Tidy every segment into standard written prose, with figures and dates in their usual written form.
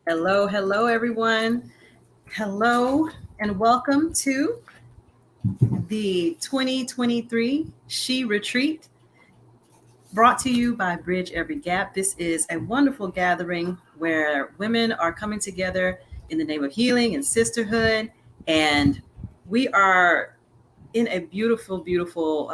Hello, hello, everyone. Hello, and welcome to the 2023 She Retreat brought to you by Bridge Every Gap. This is a wonderful gathering where women are coming together in the name of healing and sisterhood. And we are in a beautiful, beautiful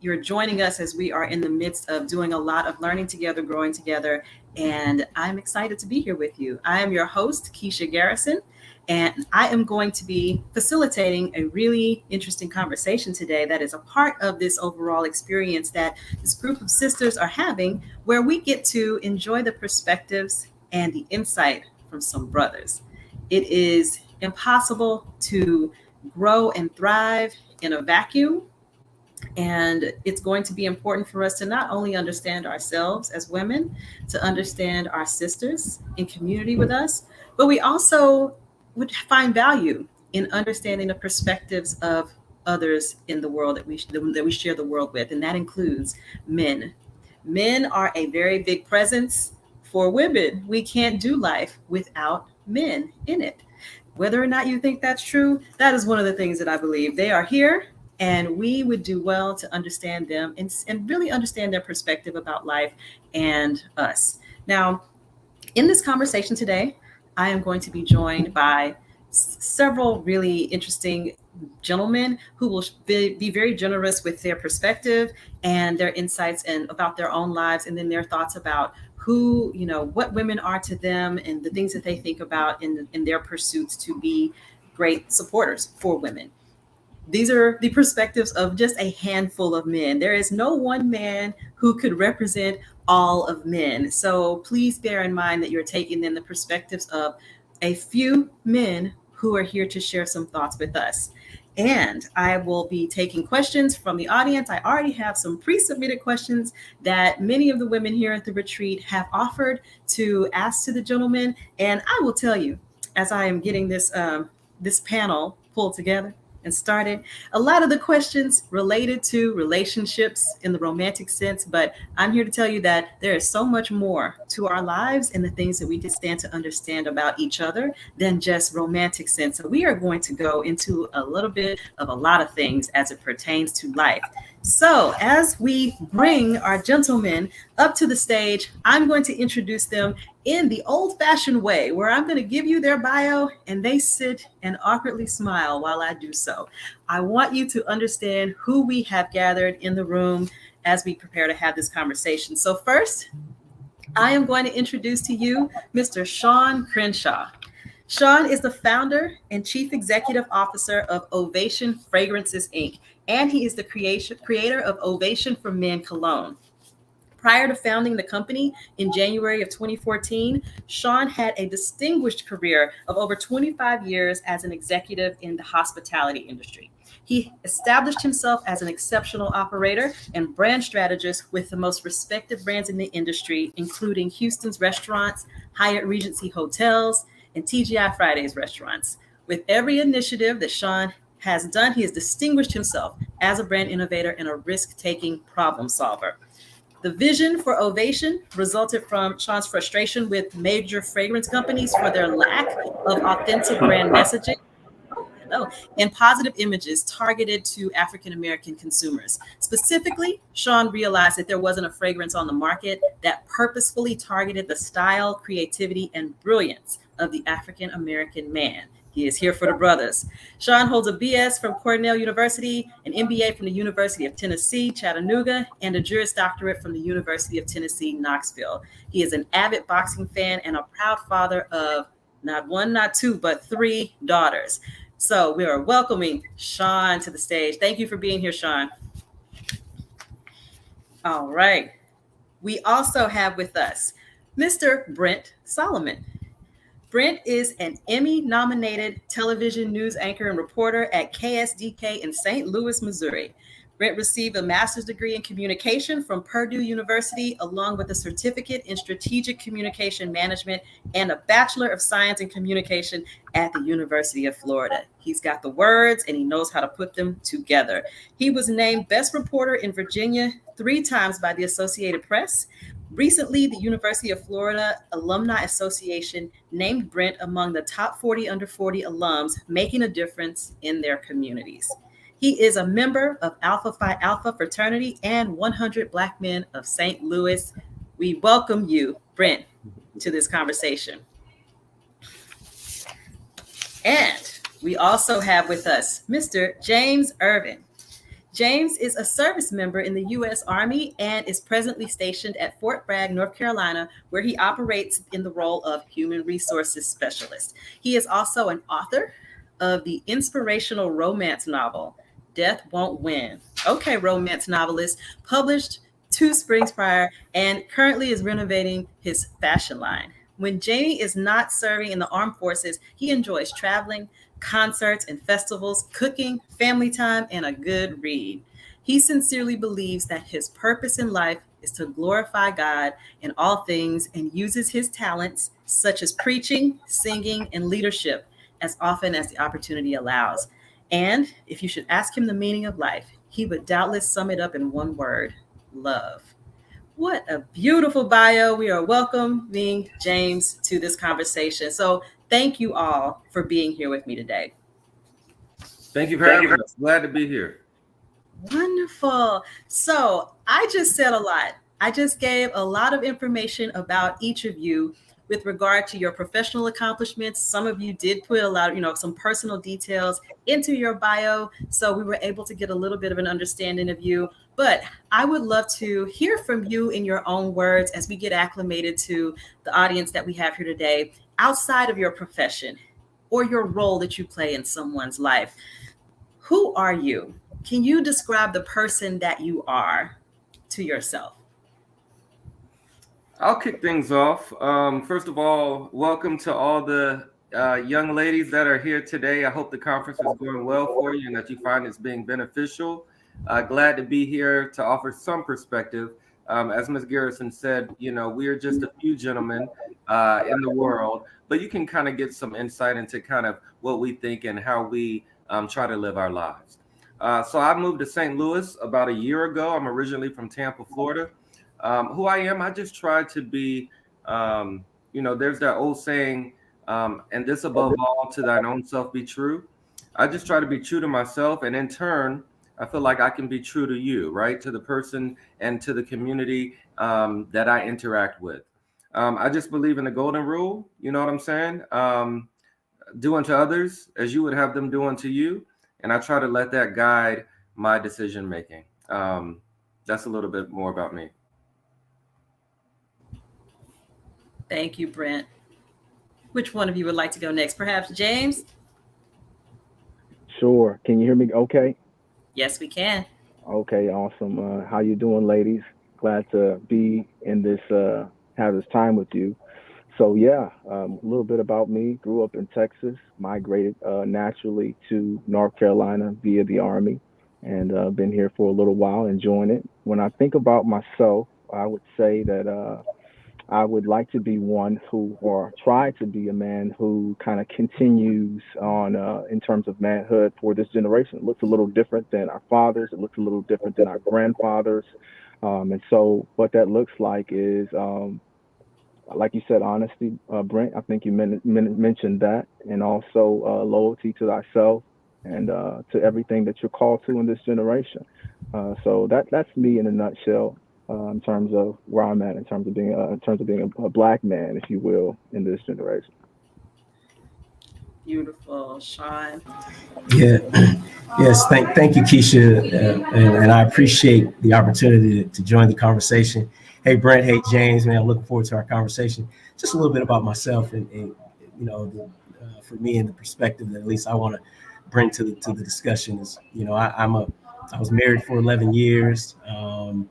you're joining us as we are in the midst of doing a lot of learning together, growing together, and I'm excited to be here with you. I am your host, Keisha Garrison, and I am going to be facilitating a really interesting conversation today that is a part of this overall experience that this group of sisters are having, where we get to enjoy the perspectives and the insight from some brothers. It is impossible to grow and thrive in a vacuum, and it's going to be important for us to not only understand ourselves as women, to understand our sisters in community with us, but we also would find value in understanding the perspectives of others in the world that we share the world with, and that includes men. Men are a very big presence for women. We can't do life without men in it. Whether or not you think that's true, that is one of the things that I believe. They are here, and we would do well to understand them and really understand their perspective about life and us. Now, in this conversation today, I am going to be joined by several really interesting gentlemen who will be very generous with their perspective and their insights and about their own lives, and then their thoughts about who, what women are to them and the things that they think about in their pursuits to be great supporters for women. These are the perspectives of just a handful of men. There is no one man who could represent all of men. So please bear in mind that you're taking in the perspectives of a few men who are here to share some thoughts with us. And I will be taking questions from the audience. I already have some pre-submitted questions that many of the women here at the retreat have offered to ask to the gentlemen. And I will tell you, as I am getting this panel pulled together and started, a lot of the questions related to relationships in the romantic sense, but I'm here to tell you that there is so much more to our lives and the things that we can stand to understand about each other than just romantic sense. So we are going to go into a little bit of a lot of things as it pertains to life. So as we bring our gentlemen up to the stage, I'm going to introduce them in the old-fashioned way, where I'm going to give you their bio and they sit and awkwardly smile while I do so. I want you to understand who we have gathered in the room as we prepare to have this conversation. So first, I am going to introduce to you Mr. Sean Crenshaw. Sean is the founder and chief executive officer of Ovation Fragrances, Inc., and he is the creator of Ovation for Men Cologne. Prior to founding the company in January of 2014, Sean had a distinguished career of over 25 years as an executive in the hospitality industry. He established himself as an exceptional operator and brand strategist with the most respected brands in the industry, including Houston's Restaurants, Hyatt Regency Hotels, and TGI Fridays restaurants. With every initiative that Sean has done, he has distinguished himself as a brand innovator and a risk-taking problem solver. The vision for Ovation resulted from Sean's frustration with major fragrance companies for their lack of authentic brand messaging and positive images targeted to African American consumers. Specifically, Sean realized that there wasn't a fragrance on the market that purposefully targeted the style, creativity, and brilliance of the African American man. He is here for the brothers. Sean holds a BS from Cornell University, an MBA from the University of Tennessee, Chattanooga, and a Juris Doctorate from the University of Tennessee, Knoxville. He is an avid boxing fan and a proud father of not one, not two, but three daughters. So we are welcoming Sean to the stage. Thank you for being here, Sean. All right. We also have with us Mr. Brent Solomon. Brent is an Emmy-nominated television news anchor and reporter at KSDK in St. Louis, Missouri. Brent received a master's degree in communication from Purdue University, along with a certificate in strategic communication management and a Bachelor of Science in Communication at the University of Florida. He's got the words and he knows how to put them together. He was named Best Reporter in Virginia 3 times by the Associated Press, Recently, the University of Florida Alumni Association named Brent among the top 40 under 40 alums making a difference in their communities. He is a member of Alpha Phi Alpha fraternity and 100 Black Men of St. Louis. We welcome you, Brent, to this conversation. And we also have with us Mr. James Irvin. James is a service member in the U.S. Army and is presently stationed at Fort Bragg, North Carolina, where he operates in the role of Human Resources Specialist. He is also an author of the inspirational romance novel, Death Won't Win. Okay, romance novelist, published 2 springs prior, and currently is renovating his fashion line. When Jamie is not serving in the armed forces, he enjoys traveling, concerts and festivals, cooking, family time, and a good read. He sincerely believes that his purpose in life is to glorify God in all things and uses his talents, such as preaching, singing, and leadership, as often as the opportunity allows. And if you should ask him the meaning of life, he would doubtless sum it up in one word: love. What a beautiful bio. We are welcoming James to this conversation. So thank you all for being here with me today. Thank you for having us. Glad to be here. Wonderful. So I just said a lot. I just gave a lot of information about each of you with regard to your professional accomplishments. Some of you did put a lot of, some personal details into your bio. So we were able to get a little bit of an understanding of you. But I would love to hear from you in your own words as we get acclimated to the audience that we have here today, outside of your profession or your role that you play in someone's life. Who are you? Can you describe the person that you are to yourself? I'll kick things off. First of all, welcome to all the young ladies that are here today. I hope the conference is going well for you and that you find it's being beneficial. Glad to be here to offer some perspective. As Ms. Garrison said, we are just a few gentlemen in the world, but you can kind of get some insight into kind of what we think and how we try to live our lives. So I moved to St. Louis about a year ago. I'm originally from Tampa, Florida. Who I am, I just try to be, there's that old saying, and this above all, to thine own self be true. I just try to be true to myself, and in turn, I feel like I can be true to you, right? To the person and to the community that I interact with. I just believe in the golden rule, you know what I'm saying? Do unto others as you would have them do unto you. And I try to let that guide my decision making. That's a little bit more about me. Thank you, Brent. Which one of you would like to go next? Perhaps James? Sure. Can you hear me okay? Yes, we can. Okay, awesome. How you doing, ladies? Glad to be in this, have this time with you. So yeah, a little bit about me. Grew up in Texas, migrated naturally to North Carolina via the Army, and been here for a little while, enjoying it. When I think about myself, I would say that I would like to be one who, or try to be a man who kind of continues on in terms of manhood for this generation. It looks a little different than our fathers. It looks a little different than our grandfathers. And so what that looks like is, like you said, honesty, Brent. I think you mentioned that, and also loyalty to thyself and to everything that you're called to in this generation. So that's me in a nutshell, in terms of where I'm at, in terms of being a black man, if you will, in this generation. Beautiful. Sean? Yeah. Yes. Thank you, Keisha, and I appreciate the opportunity to join the conversation. Hey, Brent. Hey, James. Man, I'm looking forward to our conversation. Just a little bit about myself, and for me, and the perspective that at least I want to bring to the discussion is, I was married for 11 years, and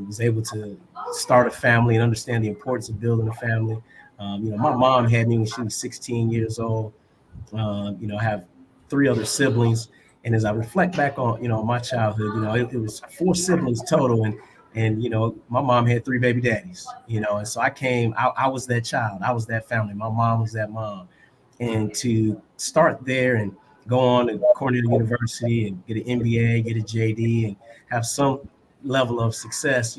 was able to start a family and understand the importance of building a family. My mom had me when she was 16 years old. I have 3 other siblings, and as I reflect back on, my childhood, it was 4 siblings total, and my mom had 3 baby daddies, and so I was that child, I was that family. My mom was that mom, and to start there and go on to Cornell University and get an MBA, get a JD, and have some level of success,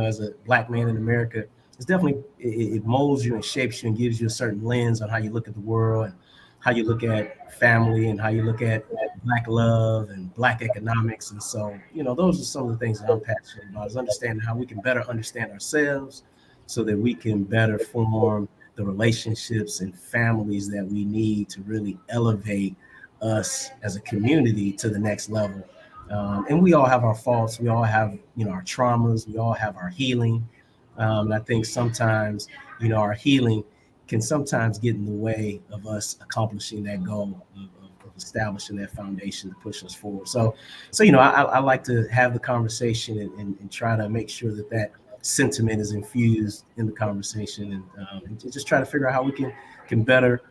as a black man in America, it's definitely, it molds you and shapes you and gives you a certain lens on how you look at the world and how you look at family and how you look at black love and black economics. And so, those are some of the things that I'm passionate about, is understanding how we can better understand ourselves so that we can better form the relationships and families that we need to really elevate us as a community to the next level. And we all have our faults. We all have, our traumas. We all have our healing. And I think sometimes, our healing can sometimes get in the way of us accomplishing that goal of establishing that foundation to push us forward. So I like to have the conversation and try to make sure that sentiment is infused in the conversation, and just try to figure out how we can better,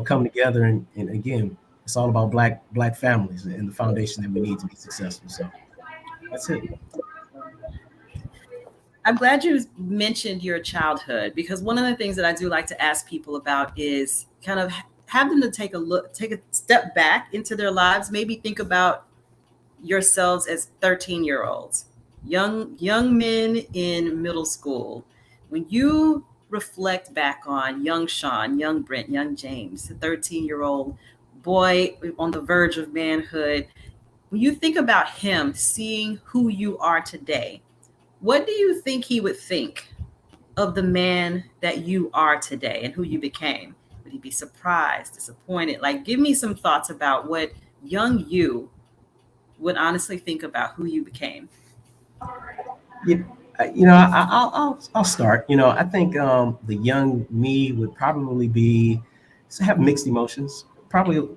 come together. And again, it's all about black families and the foundation that we need to be successful. So that's it. I'm glad you mentioned your childhood, because one of the things that I do like to ask people about is kind of have them to take a step back into their lives, maybe think about yourselves as 13-year-olds, young men in middle school. When you reflect back on young Sean, young Brent, young James, a 13-year-old boy on the verge of manhood, when you think about him seeing who you are today, what do you think he would think of the man that you are today and who you became? Would he be surprised, disappointed? Like, give me some thoughts about what young you would honestly think about who you became. Yeah, I'll start. I think the young me would probably have mixed emotions, probably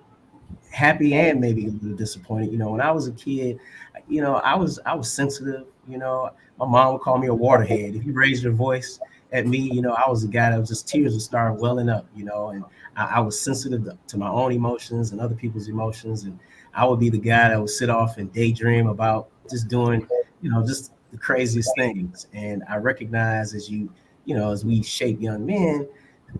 happy and maybe a little disappointed. When I was a kid, I was sensitive. My mom would call me a waterhead. If you raised your voice at me, I was a guy that was just tears would start welling up. And I was sensitive to my own emotions and other people's emotions, and I would be the guy that would sit off and daydream about just doing, just the craziest things. And I recognize as we shape young men,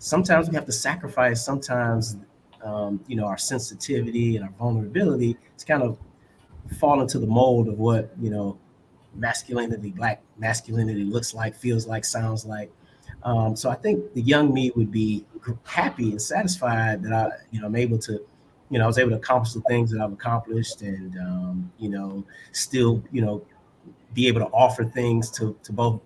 sometimes we have to sacrifice our sensitivity and our vulnerability to kind of fall into the mold of what, black masculinity looks like, feels like, sounds like. So I think the young me would be happy and satisfied that I'm able to, I was able to accomplish the things that I've accomplished, and still, be able to offer things to both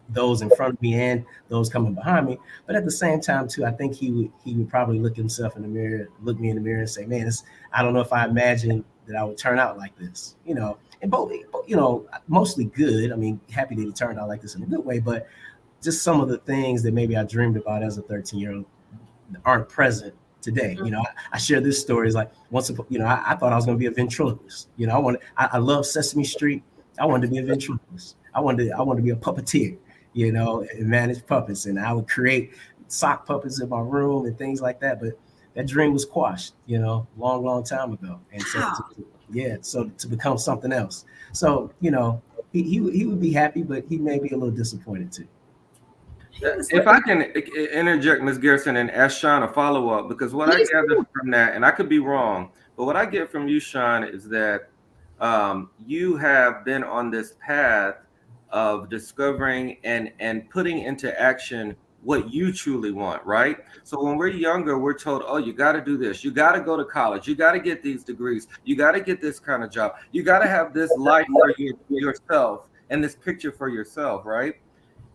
those in front of me and those coming behind me. But at the same time, too, I think he would probably look me in the mirror and say, "Man, I don't know if I imagined that I would turn out like this." And both, mostly good. I mean, happy that he turned out like this in a good way, but just some of the things that maybe I dreamed about as a 13-year-old aren't present today. I share this story. Is like I thought I was going to be a ventriloquist. I love Sesame Street. I wanted to be a ventriloquist. I wanted to be a puppeteer, and manage puppets. And I would create sock puppets in my room and things like that. But that dream was quashed, long time ago. And so to become something else. So, he would be happy, but he may be a little disappointed too. If I can interject, Ms. Garrison, and ask Sean a follow-up, because what I gather from that, and I could be wrong, but what I get from you, Sean, is that you have been on this path of discovering and putting into action what you truly want, right? So when we're younger, we're told, oh, you got to do this. You got to go to college. You got to get these degrees. You got to get this kind of job. You got to have this life for yourself and this picture for yourself, right?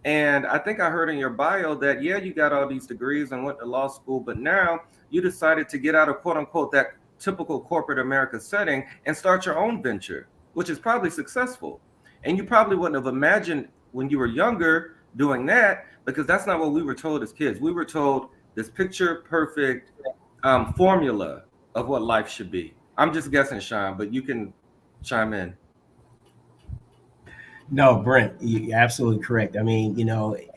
And I think I heard in your bio that, yeah, you got all these degrees and went to law school, but now you decided to get out of, quote unquote, that typical corporate America setting and start your own venture, which is probably successful. And you probably wouldn't have imagined when you were younger doing that, because that's not what we were told as kids. We were told this picture perfect formula of what life should be. I'm just guessing, Sean, but you can chime in. No, Brent, you're absolutely correct. I mean, the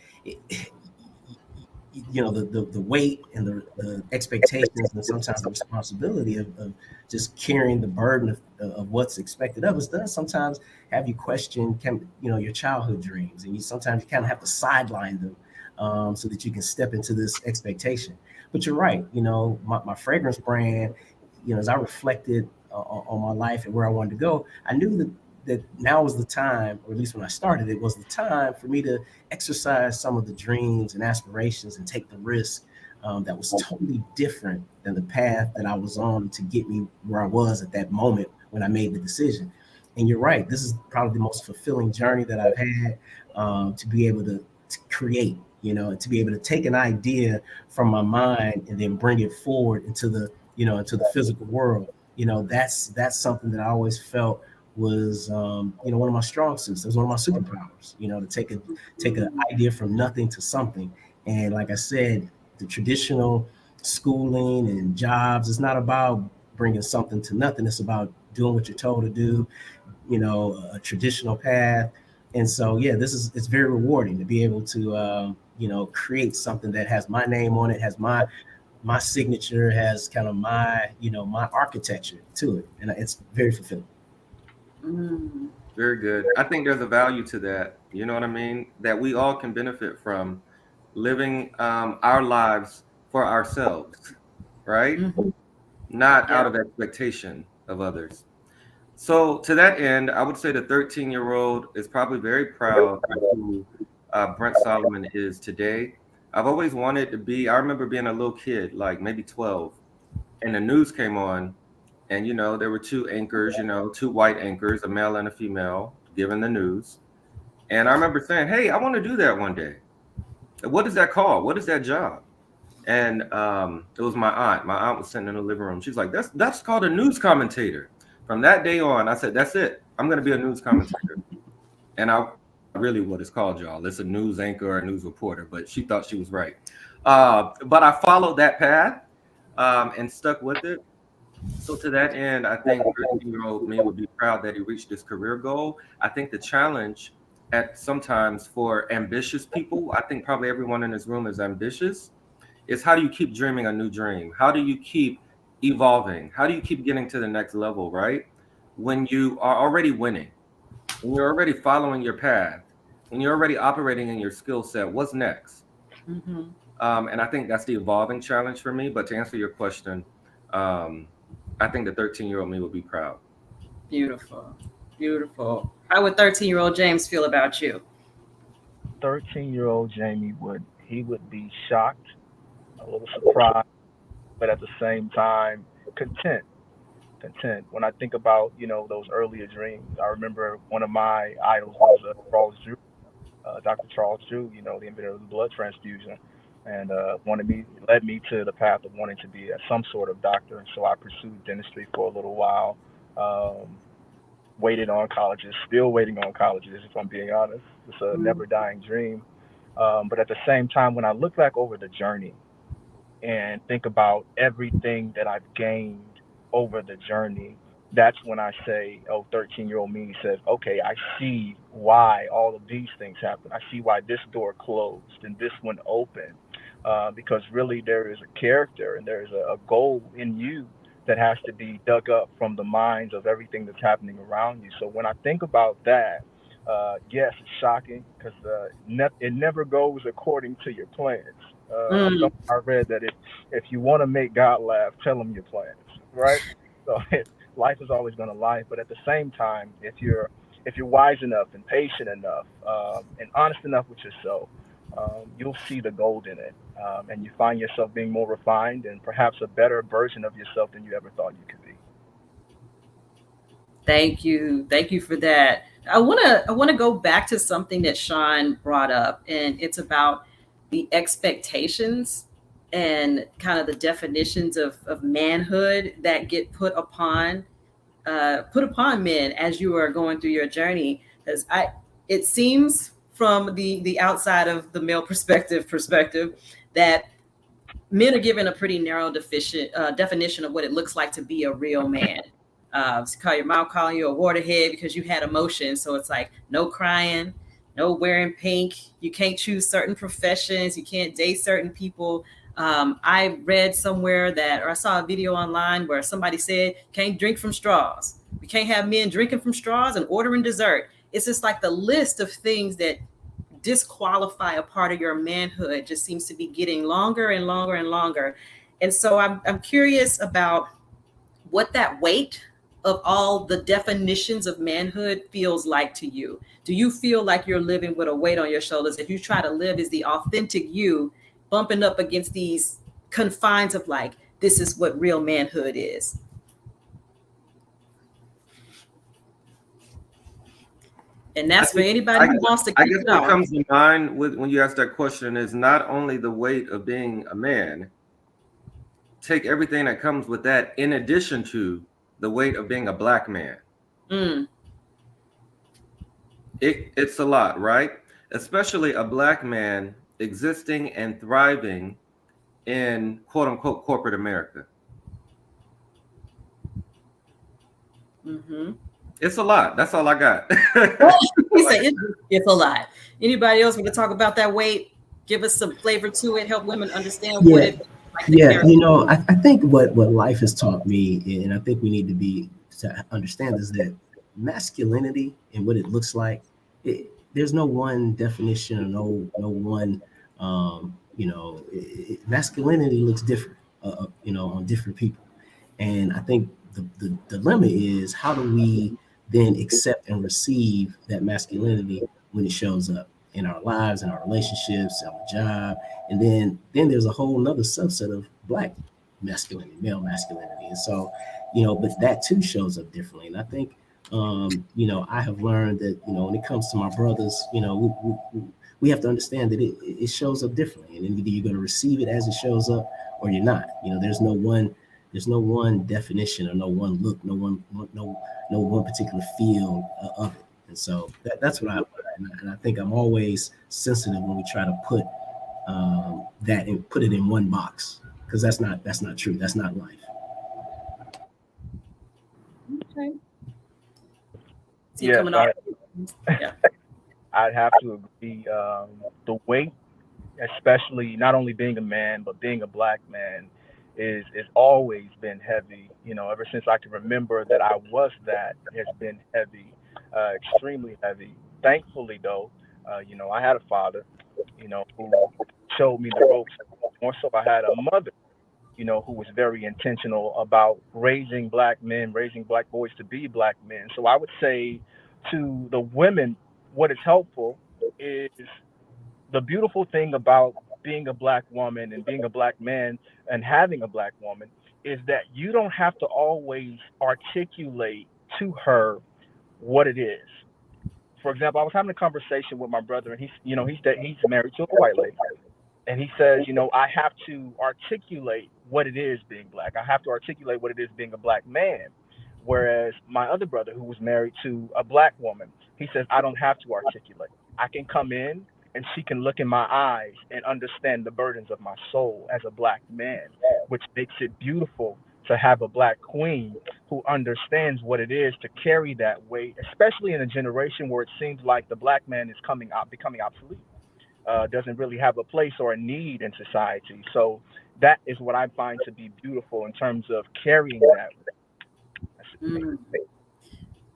weight and the expectations and sometimes the responsibility of just carrying the burden of what's expected of us does sometimes have you question, your childhood dreams, and sometimes you kind of have to sideline them so that you can step into this expectation. But you're right. My fragrance brand, as I reflected on my life and where I wanted to go, I knew that that now was the time, or at least when I started, it was the time for me to exercise some of the dreams and aspirations and take the risk that was totally different than the path that I was on to get me where I was at that moment when I made the decision. And you're right, this is probably the most fulfilling journey that I've had, to be able to create, to be able to take an idea from my mind and then bring it forward into the, into the physical world. That's something that I always felt was, one of my strong suits. It was one of my superpowers, to take an idea from nothing to something. And like I said, the traditional schooling and jobs is not about bringing something to nothing. It's about doing what you're told to do, a traditional path. And so, yeah, it's very rewarding to be able to, create something that has my name on it, has my signature, has kind of my, my architecture to it. And it's very fulfilling. Very good. I think there's a value to that. You know what I mean? That we all can benefit from living our lives for ourselves, right? Not out of expectation of others. So to that end, I would say the 13-year-old is probably very proud of who Brent Solomon is today. I've always wanted to be, I remember being a little kid, like maybe 12, and the news came on, and, there were two anchors, two white anchors, a male and a female, giving the news. And I remember saying, hey, I want to do that one day. What is that called? What is that job? And it was my aunt. My aunt was sitting in the living room. She's like, that's called a news commentator. From that day on, I said, that's it. I'm going to be a news commentator. And I really what it's called, y'all. It's a news anchor or a news reporter, but she thought she was right. But I followed that path and stuck with it. So to that end, I think 13-year-old me would be proud that he reached his career goal. I think the challenge sometimes for ambitious people, I think probably everyone in this room is ambitious, is how do you keep dreaming a new dream? How do you keep evolving? How do you keep getting to the next level, right? When you are already winning, when you're already following your path, when you're already operating in your skill set, what's next? And I think that's the evolving challenge for me. But to answer your question, I think the 13-year-old me would be proud. Beautiful. Beautiful. How would 13-year-old James feel about you? 13-year-old Jamie would be shocked, a little surprised, but at the same time content. When I think about those earlier dreams, I remember one of my idols was Dr. Charles Drew, the inventor of the blood transfusion, and led me to the path of wanting to be some sort of doctor. And so I pursued dentistry for a little while, waited on colleges, still waiting on colleges, if I'm being honest. It's a never dying dream. But at the same time, when I look back over the journey and think about everything that I've gained over the journey, that's when I say, 13-year-old me says, okay, I see why all of these things happen. I see why this door closed and this one opened, because really there is a character and there is a goal in you that has to be dug up from the minds of everything that's happening around you. So when I think about that, yes, it's shocking because it never goes according to your plans. I read that if you want to make God laugh, tell him your plans, right? So life is always going to lie, but at the same time, if you're wise enough and patient enough and honest enough with yourself, you'll see the gold in it, and you find yourself being more refined and perhaps a better version of yourself than you ever thought you could be. Thank you for that. I want to go back to something that Sean brought up, and it's about the expectations and kind of the definitions of manhood that get put upon men as you are going through your journey. Because it seems from the outside of the male perspective that men are given a pretty narrow definition of what it looks like to be a real man. Call your mom calling you a waterhead because you had emotions. So it's like no crying, no wearing pink. You can't choose certain professions. You can't date certain people. I read somewhere or I saw a video online where somebody said, can't drink from straws. We can't have men drinking from straws and ordering dessert. It's just like the list of things that disqualify a part of your manhood just seems to be getting longer and longer and longer. And so I'm curious about what that weight of all the definitions of manhood feels like to you? Do you feel like you're living with a weight on your shoulders if you try to live as the authentic you, bumping up against these confines of like, this is what real manhood is? And that's for anybody who wants to I keep guess it what on. comes to mind when you ask that question is not only the weight of being a man, take everything that comes with that in addition to the weight of being a Black man. Mm. It's a lot, right? Especially a Black man existing and thriving in quote unquote corporate America. Mm-hmm. It's a lot. That's all I got. He said it's a lot. Anybody else want to talk about that weight? Give us some flavor to it. Help women understand what it like. Yeah, I think what life has taught me, and I think we need to understand, is that masculinity and what it looks like, there's no one definition or no one, masculinity looks different, on different people. And I think the dilemma is, how do we then accept and receive that masculinity when it shows up in our lives, in our relationships, on the job? And then there's a whole nother subset of Black masculinity, male masculinity. And so, but that too shows up differently. And I think, I have learned that, when it comes to my brothers, we have to understand that it shows up differently. And either you're going to receive it as it shows up or you're not. There's no one definition or no one look, no one particular feel of it. And so that's what I think I'm always sensitive when we try to put that and put it in one box, because that's not true. That's not life. Okay. Yes, Yeah. I'd have to agree. The weight, especially not only being a man, but being a Black man, is always been heavy. Ever since I can remember that I was that, has been heavy, extremely heavy. Thankfully, though, I had a father, who showed me the ropes. More so, I had a mother, who was very intentional about raising Black men, raising Black boys to be Black men. So I would say to the women, what is helpful is the beautiful thing about being a Black woman and being a Black man and having a Black woman is that you don't have to always articulate to her what it is. For example, I was having a conversation with my brother, and he's married to a white lady. And he says, I have to articulate what it is being Black. I have to articulate what it is being a Black man. Whereas my other brother, who was married to a Black woman, he says, I don't have to articulate. I can come in and she can look in my eyes and understand the burdens of my soul as a Black man, which makes it beautiful to have a Black queen who understands what it is to carry that weight, especially in a generation where it seems like the Black man is becoming obsolete. Doesn't really have a place or a need in society. So that is what I find to be beautiful in terms of carrying that.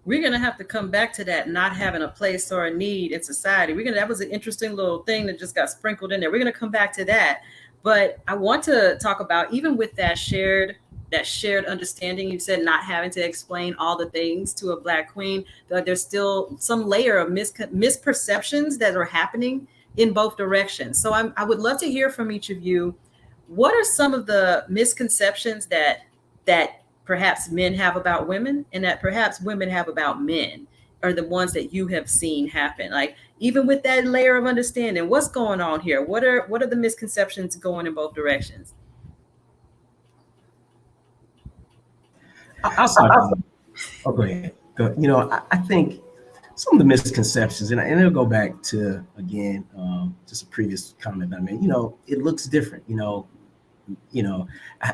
We're going to have to come back to that, not having a place or a need in society. That was an interesting little thing that just got sprinkled in there. We're going to come back to that. But I want to talk about, even with that shared understanding, you said not having to explain all the things to a Black queen, there's still some layer of misperceptions that are happening in both directions. So I would love to hear from each of you. What are some of the misconceptions that perhaps men have about women, and that perhaps women have about men, are the ones that you have seen happen? Like, even with that layer of understanding, what's going on here? What are the misconceptions going in both directions? I'll start. Oh, go ahead. I think some of the misconceptions, and it'll go back to, again, just a previous comment I made. It looks different.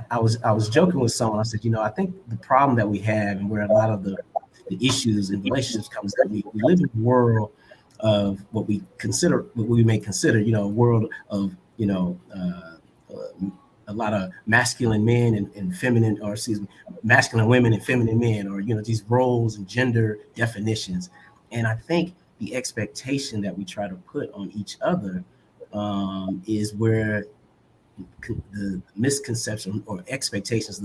I was joking with someone. I said, I think the problem that we have, and where a lot of the issues in relationships comes, that we live in a world of what we may consider, a world of, a lot of masculine men and feminine, or excuse me, masculine women and feminine men, or, these roles and gender definitions. And I think the expectation that we try to put on each other is where the misconception or expectations,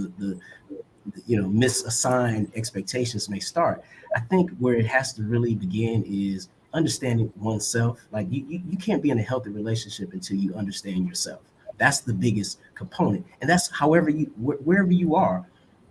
misassigned expectations may start. I think where it has to really begin is understanding oneself. Like you can't be in a healthy relationship until you understand yourself. That's the biggest component. And that's wherever you are,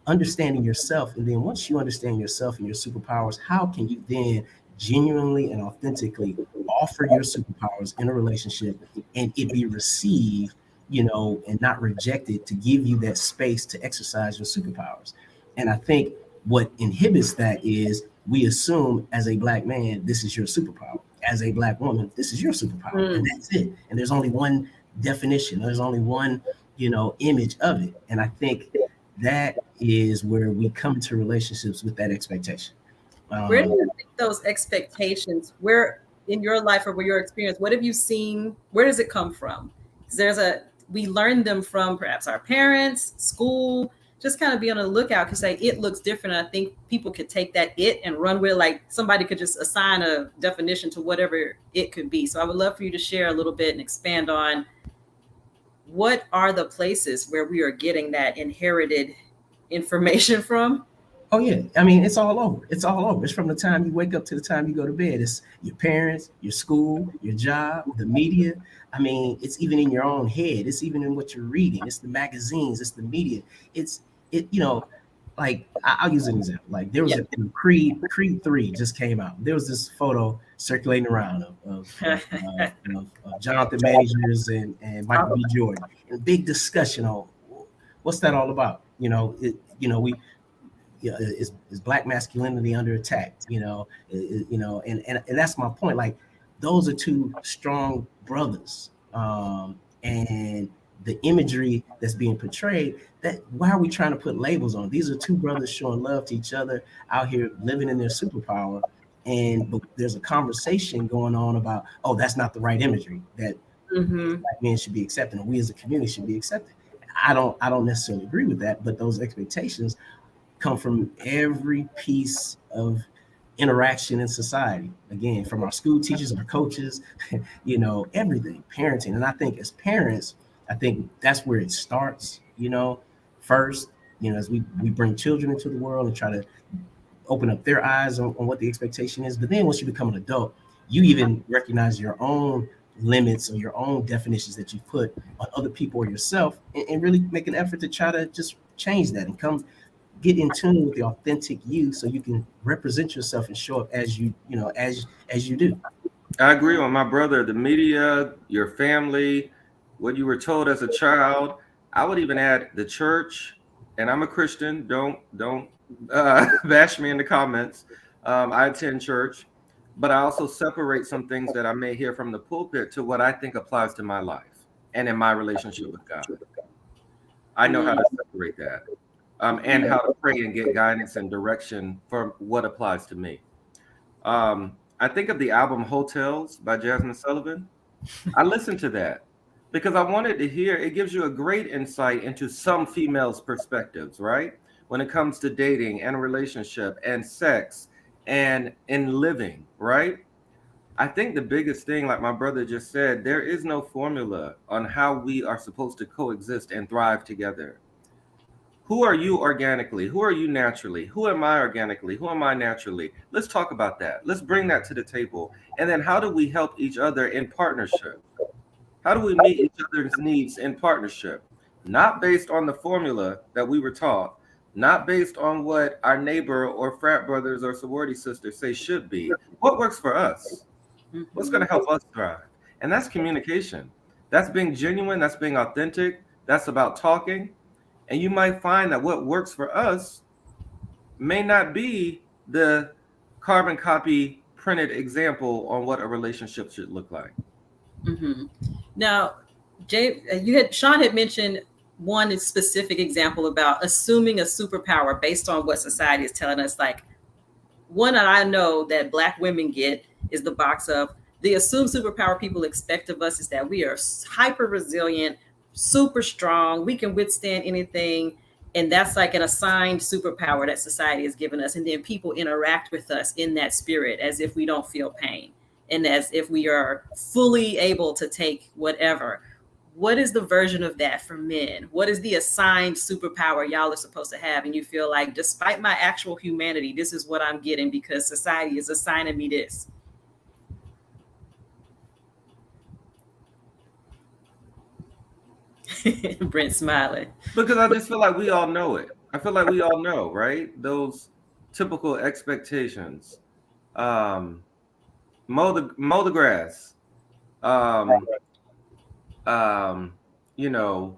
understanding yourself. And then once you understand yourself and your superpowers, how can you then genuinely and authentically offer your superpowers in a relationship and it be received, and not rejected, to give you that space to exercise your superpowers. And I think what inhibits that is we assume as a Black man, this is your superpower. As a Black woman, this is your superpower. And that's it. And there's only one definition. There's only one, image of it. And I think that is where we come into relationships with that expectation. Where do you think those expectations, where in your life or with your experience, what have you seen? Where does it come from? Because we learn them from perhaps our parents, school. Just kind of be on the lookout because it looks different. I think people could take that and run with it. Like somebody could just assign a definition to whatever it could be. So I would love for you to share a little bit and expand on what are the places where we are getting that inherited information from? Oh yeah, I mean it's all over. It's all over. It's from the time you wake up to the time you go to bed. It's your parents, your school, your job, the media. I mean, it's even in your own head. It's even in what you're reading. It's the magazines. It's the media. Like I'll use an example. Like there was a Creed 3 just came out. There was this photo circulating around of Jonathan Majors and Michael B. Jordan, and a big discussion on what's that all about. Is Black masculinity under attack? And that's my point. Like those are two strong brothers, and the imagery that's being portrayed. That why are we trying to put labels on? These are two brothers showing love to each other out here living in their superpower, but there's a conversation going on about, oh, that's not the right imagery that Black men should be accepting, or we as a community should be accepting. I don't necessarily agree with that, but those expectations come from every piece of interaction in society. Again, from our school teachers, our coaches, everything, parenting. And I think as parents, I think that's where it starts, first, as we bring children into the world and try to open up their eyes on what the expectation is. But then once you become an adult, you even recognize your own limits or your own definitions that you put on other people or yourself, and really make an effort to try to just change that and get in tune with the authentic you, so you can represent yourself and show up as you do. I agree with my brother. The media, your family, what you were told as a child. I would even add the church, and I'm a Christian. Don't bash me in the comments. I attend church, but I also separate some things that I may hear from the pulpit to what I think applies to my life and in my relationship with God. I know how to separate that. And how to pray and get guidance and direction for what applies to me. I think of the album Hotels by Jasmine Sullivan. I listened to that because I wanted to hear, it gives you a great insight into some females' perspectives, right? When it comes to dating and a relationship and sex and in living, right? I think the biggest thing, like my brother just said, there is no formula on how we are supposed to coexist and thrive together. Who are you organically? Who are you naturally? Who am I organically? Who am I naturally? Let's talk about that. Let's bring that to the table. And then how do we help each other in partnership? How do we meet each other's needs in partnership? Not based on the formula that we were taught, not based on what our neighbor or frat brothers or sorority sisters say should be. What works for us? What's going to help us thrive? And that's communication. That's being genuine. That's being authentic. That's about talking. And you might find that what works for us may not be the carbon copy printed example on what a relationship should look like. Now, Jay, Sean had mentioned one specific example about assuming a superpower based on what society is telling us. Like one that I know that Black women get is the box of the assumed superpower people expect of us is that we are hyper resilient, super strong, we can withstand anything, and that's like an assigned superpower that society has given us. And then people interact with us in that spirit as if we don't feel pain and as if we are fully able to take whatever. what is the version of that for men? What is the assigned superpower y'all are supposed to have? And you feel like, despite my actual humanity, this is what I'm getting because society is assigning me this. Brent smiling. Because I just feel like we all know it. I feel like we all know, right? Those typical expectations. Mow the grass. Um, you know,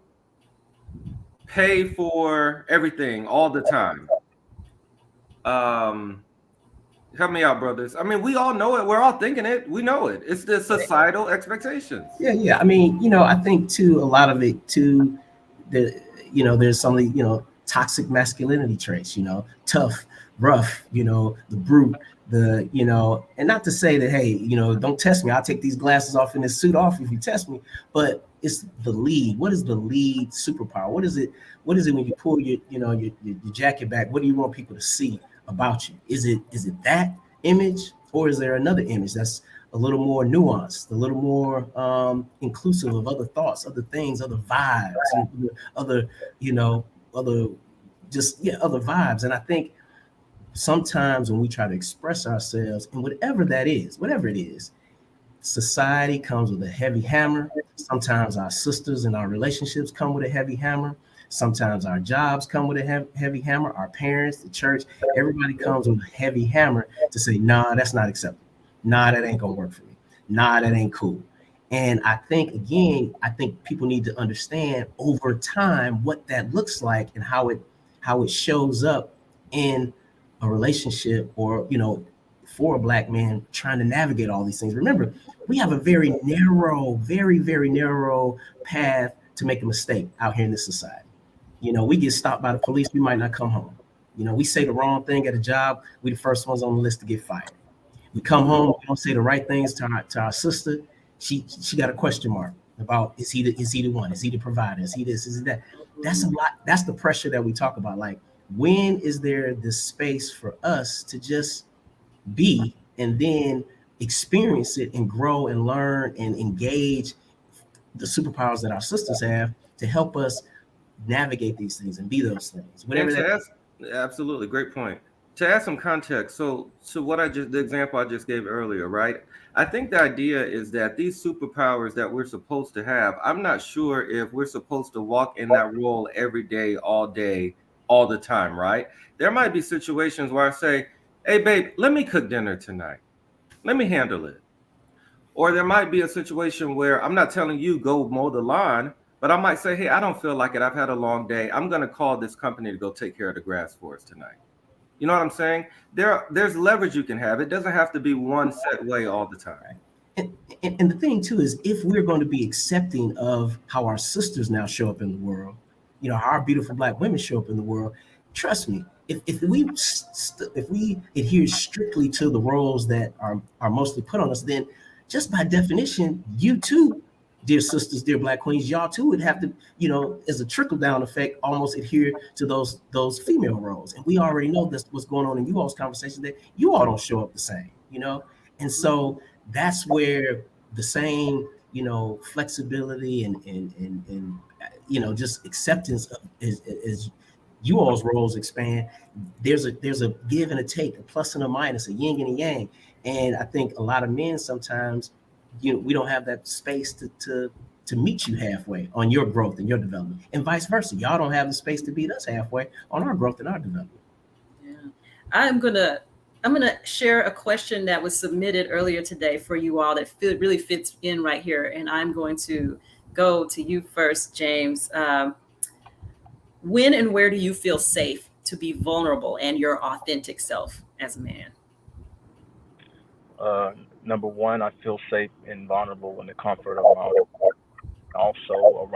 pay for everything all the time. Help me out, brothers. I mean, we all know it. We're all thinking it. We know it. It's the societal expectations. Yeah. I mean, I think too, a lot of it too, there's some of the, toxic masculinity traits, tough, rough, the brute, and not to say that, hey, don't test me. I'll take these glasses off and this suit off if you test me, but it's the lead. What is the lead superpower? What is it when you pull your jacket back? What do you want people to see about you? Is it that image, or is there another image that's a little more nuanced, a little more inclusive of other thoughts, other things, other vibes, other other vibes? And I think sometimes when we try to express ourselves, and whatever it is, society comes with a heavy hammer. Sometimes our sisters and our relationships come with a heavy hammer. Sometimes our jobs come with a heavy hammer. Our parents, the church, everybody comes with a heavy hammer to say, nah, that's not acceptable. Nah, that ain't gonna work for me. Nah, that ain't cool. And I think people need to understand over time what that looks like and how it shows up in a relationship, or for a Black man trying to navigate all these things. Remember, we have a very narrow, very, very narrow path to make a mistake out here in this society. We get stopped by the police, we might not come home. We say the wrong thing at a job, we the first ones on the list to get fired. We come home, we don't say the right things to our sister. She got a question mark about, is he the one? Is he the provider? Is he this? Is he that? That's a lot. That's the pressure that we talk about. Like, when is there this space for us to just be, and then experience it and grow and learn and engage the superpowers that our sisters have to help us navigate these things and be those things, whatever that is. Absolutely, great point. To add some context, so the example I just gave earlier, right? I think the idea is that these superpowers that we're supposed to have, I'm not sure if we're supposed to walk in that role every day, all the time, right? There might be situations where I say, hey, babe, let me cook dinner tonight. Let me handle it. Or there might be a situation where I'm not telling you go mow the lawn, but I might say, hey, I don't feel like it. I've had a long day. I'm going to call this company to go take care of the grass for us tonight. You know what I'm saying? There's leverage you can have. It doesn't have to be one set way all the time. And the thing too is, if we're going to be accepting of how our sisters now show up in the world, how our beautiful Black women show up in the world, trust me, if we adhere strictly to the roles that are mostly put on us, then just by definition, you too, dear sisters, dear Black queens, y'all too would have to, as a trickle down effect, almost adhere to those female roles. And we already know this, what's going on in you all's conversation, that you all don't show up the same, And so that's where the same, flexibility and just acceptance is you all's roles expand. There's a give and a take, a plus and a minus, a yin and a yang. And I think a lot of men sometimes, we don't have that space to meet you halfway on your growth and your development, and vice versa. Y'all don't have the space to meet us halfway on our growth and our development. Yeah, I'm gonna share a question that was submitted earlier today for you all that really fits in right here, and I'm going to go to you first, James. When and where do you feel safe to be vulnerable and your authentic self as a man? Number one, I feel safe and vulnerable in the comfort of my own. Also, around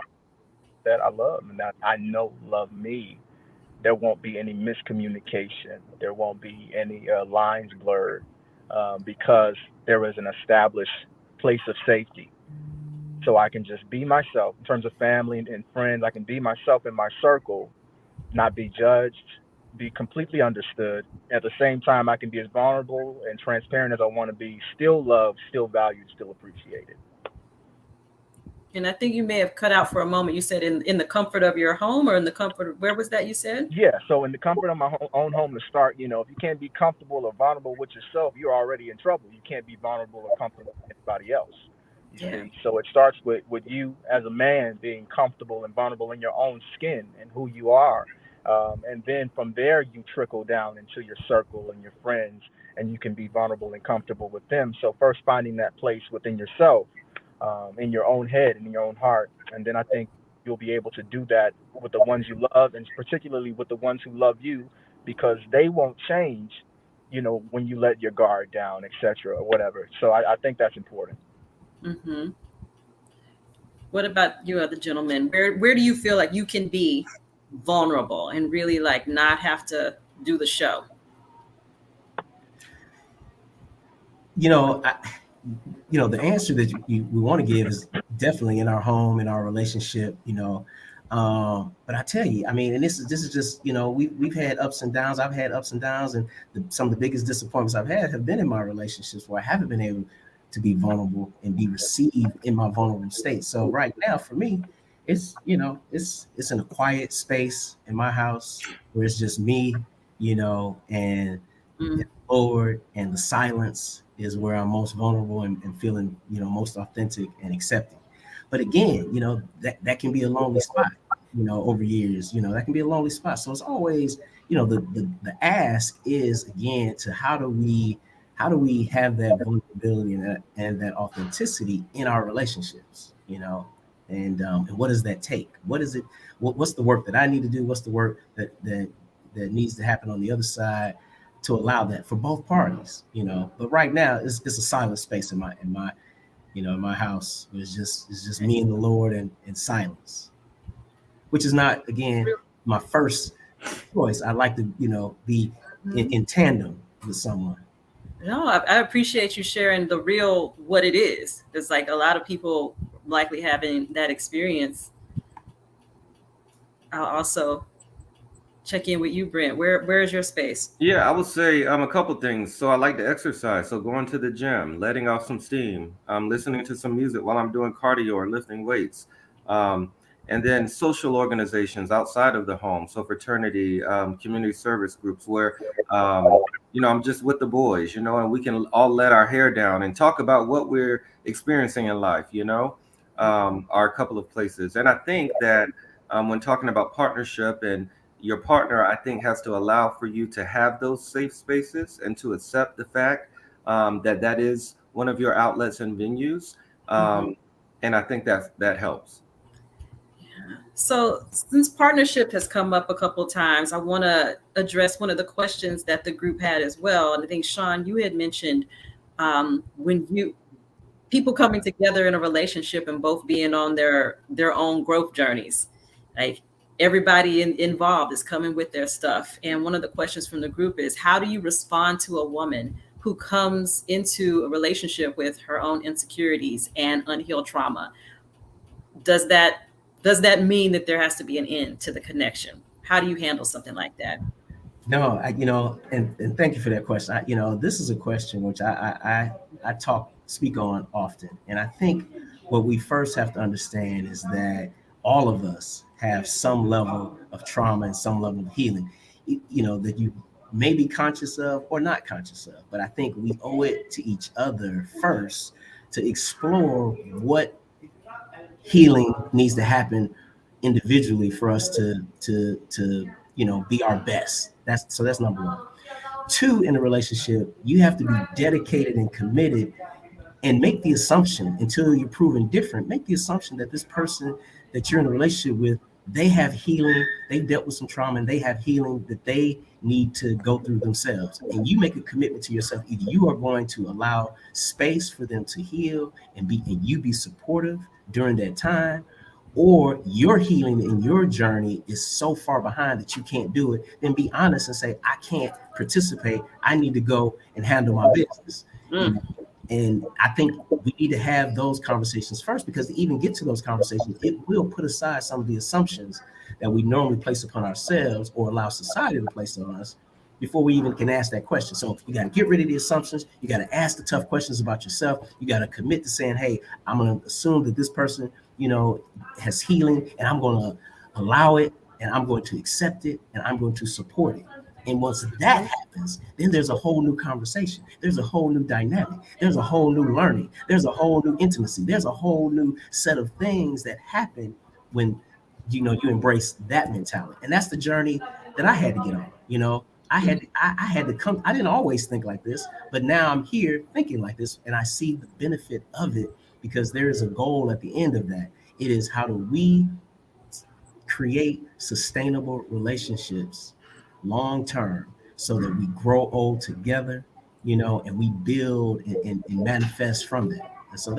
that I love and that I know love me. There won't be any miscommunication. There won't be any lines blurred, because there is an established place of safety. So I can just be myself in terms of family and friends. I can be myself in my circle, not be judged, be completely understood. At the same time, I can be as vulnerable and transparent as I want to be, still loved, still valued, still appreciated. And I think you may have cut out for a moment. You said in the comfort of your home, or in the comfort, where was that you said? Yeah, so in the comfort of my own home to start, if you can't be comfortable or vulnerable with yourself, you're already in trouble. You can't be vulnerable or comfortable with anybody else. You Yeah. see, so it starts with you as a man being comfortable and vulnerable in your own skin and who you are, and then from there you trickle down into your circle and your friends, and you can be vulnerable and comfortable with them. So first finding that place within yourself, in your own head and in your own heart, and then I think you'll be able to do that with the ones you love, and particularly with the ones who love you, because they won't change, when you let your guard down, etc., or whatever. So I think that's important. Mm-hmm. What about you, other gentlemen? Where do you feel like you can be vulnerable and really like not have to do the show? The answer that we want to give is definitely in our home, in our relationship, but I tell you, I mean, and this is just, we've had ups and downs. I've had ups and downs, and some of the biggest disappointments I've had have been in my relationships where I haven't been able to be vulnerable and be received in my vulnerable state. So right now for me, it's, it's in a quiet space in my house where it's just me, and Lord, and the silence is where I'm most vulnerable and feeling, most authentic and accepting. But again, that can be a lonely spot, over years, that can be a lonely spot. So it's always, the ask is again to how do we have that vulnerability and that authenticity in our relationships, and what does that take? What is it? What's the work that I need to do? What's the work that needs to happen on the other side to allow that for both parties, But right now, it's a silent space in my house. It's just me and the Lord and silence, which is not, again, my first choice. I like to be in tandem with someone. No, I appreciate you sharing the real what it is. It's like a lot of people likely having that experience. I'll also check in with you, Brent. Where is your space? Yeah, I would say a couple things. So I like to exercise. So going to the gym, letting off some steam, listening to some music while I'm doing cardio or lifting weights, um, and then social organizations outside of the home. So fraternity, community service groups where I'm just with the boys, and we can all let our hair down and talk about what we're experiencing in life. Are a couple of places, and I think that when talking about partnership and your partner, I think, has to allow for you to have those safe spaces and to accept the fact that is one of your outlets and venues. And I think that helps. Yeah. So since partnership has come up a couple of times, I want to address one of the questions that the group had as well. And I think, Sean, you had mentioned when people coming together in a relationship and both being on their own growth journeys, like everybody involved is coming with their stuff. And one of the questions from the group is, how do you respond to a woman who comes into a relationship with her own insecurities and unhealed trauma? Does that mean that there has to be an end to the connection? How do you handle something like that? No, and thank you for that question. This is a question which I speak on often, and I think what we first have to understand is that all of us have some level of trauma and some level of healing, that you may be conscious of or not conscious of. But I think we owe it to each other first to explore what healing needs to happen individually for us to be our best. That's number one. Two, in a relationship, you have to be dedicated and committed and make the assumption until you're proven different. Make the assumption that this person that you're in a relationship with, they have healing, they've dealt with some trauma, and they have healing that they need to go through themselves. And you make a commitment to yourself. Either you are going to allow space for them to heal and you be supportive during that time, or your healing and your journey is so far behind that you can't do it, then be honest and say, I can't participate. I need to go and handle my business. And I think we need to have those conversations first, because to even get to those conversations, it will put aside some of the assumptions that we normally place upon ourselves or allow society to place on us before we even can ask that question. So you got to get rid of the assumptions. You got to ask the tough questions about yourself. You got to commit to saying, hey, I'm going to assume that this person has healing, and I'm going to allow it, and I'm going to accept it, and I'm going to support it. And once that happens, then there's a whole new conversation. There's a whole new dynamic. There's a whole new learning. There's a whole new intimacy. There's a whole new set of things that happen when you embrace that mentality. And that's the journey that I had to get on. I had to come. I didn't always think like this, but now I'm here thinking like this, and I see the benefit of it because there is a goal at the end of that. It is, how do we create sustainable relationships long term so that we grow old together, and we build and manifest from that. And so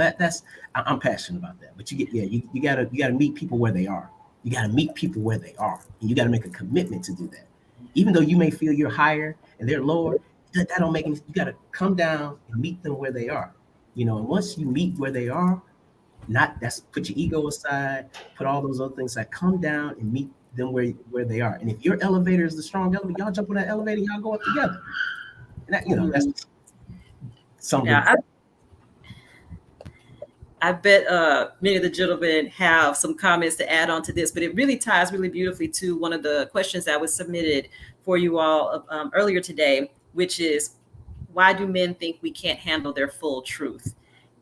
I'm passionate about that. But you gotta meet people where they are. You gotta meet people where they are, and you gotta make a commitment to do that. Even though you may feel you're higher and they're lower, that don't make any. You gotta come down and meet them where they are. And once you meet where they are, put your ego aside, put all those other things aside, come down and meet them where they are. And if your elevator is the strong elevator, y'all jump on that elevator, y'all go up together. And that, that's something. Yeah, I bet many of the gentlemen have some comments to add on to this, but it really ties really beautifully to one of the questions that was submitted for you all earlier today, which is, why do men think we can't handle their full truth?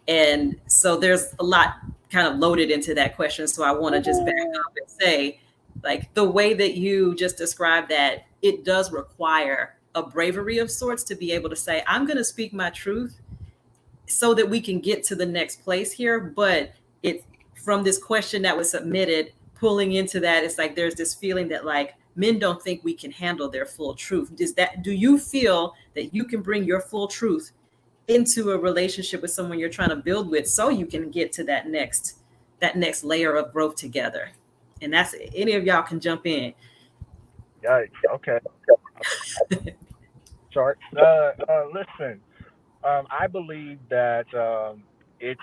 And so there's a lot kind of loaded into that question. So I want to just back up and say, like, the way that you just described that, it does require a bravery of sorts to be able to say, I'm going to speak my truth so that we can get to the next place here. But it's from this question that was submitted, pulling into that, it's like there's this feeling that, like, men don't think we can handle their full truth. Do you feel that you can bring your full truth into a relationship with someone you're trying to build with, so you can get to that next layer of growth together? And that's, any of y'all can jump in. Yikes. Okay. Sorry. Listen, I believe that it's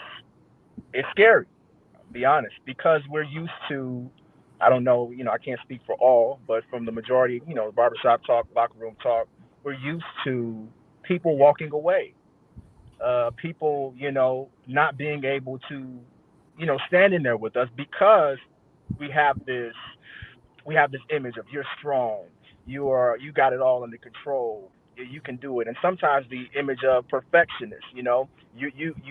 scary, to be honest, because we're used to, I don't know, I can't speak for all, but from the majority, barbershop talk, locker room talk, we're used to people walking away. People, not being able to, stand in there with us because we have this image of, you're strong, you got it all under control, you can do it. And sometimes the image of perfectionist, you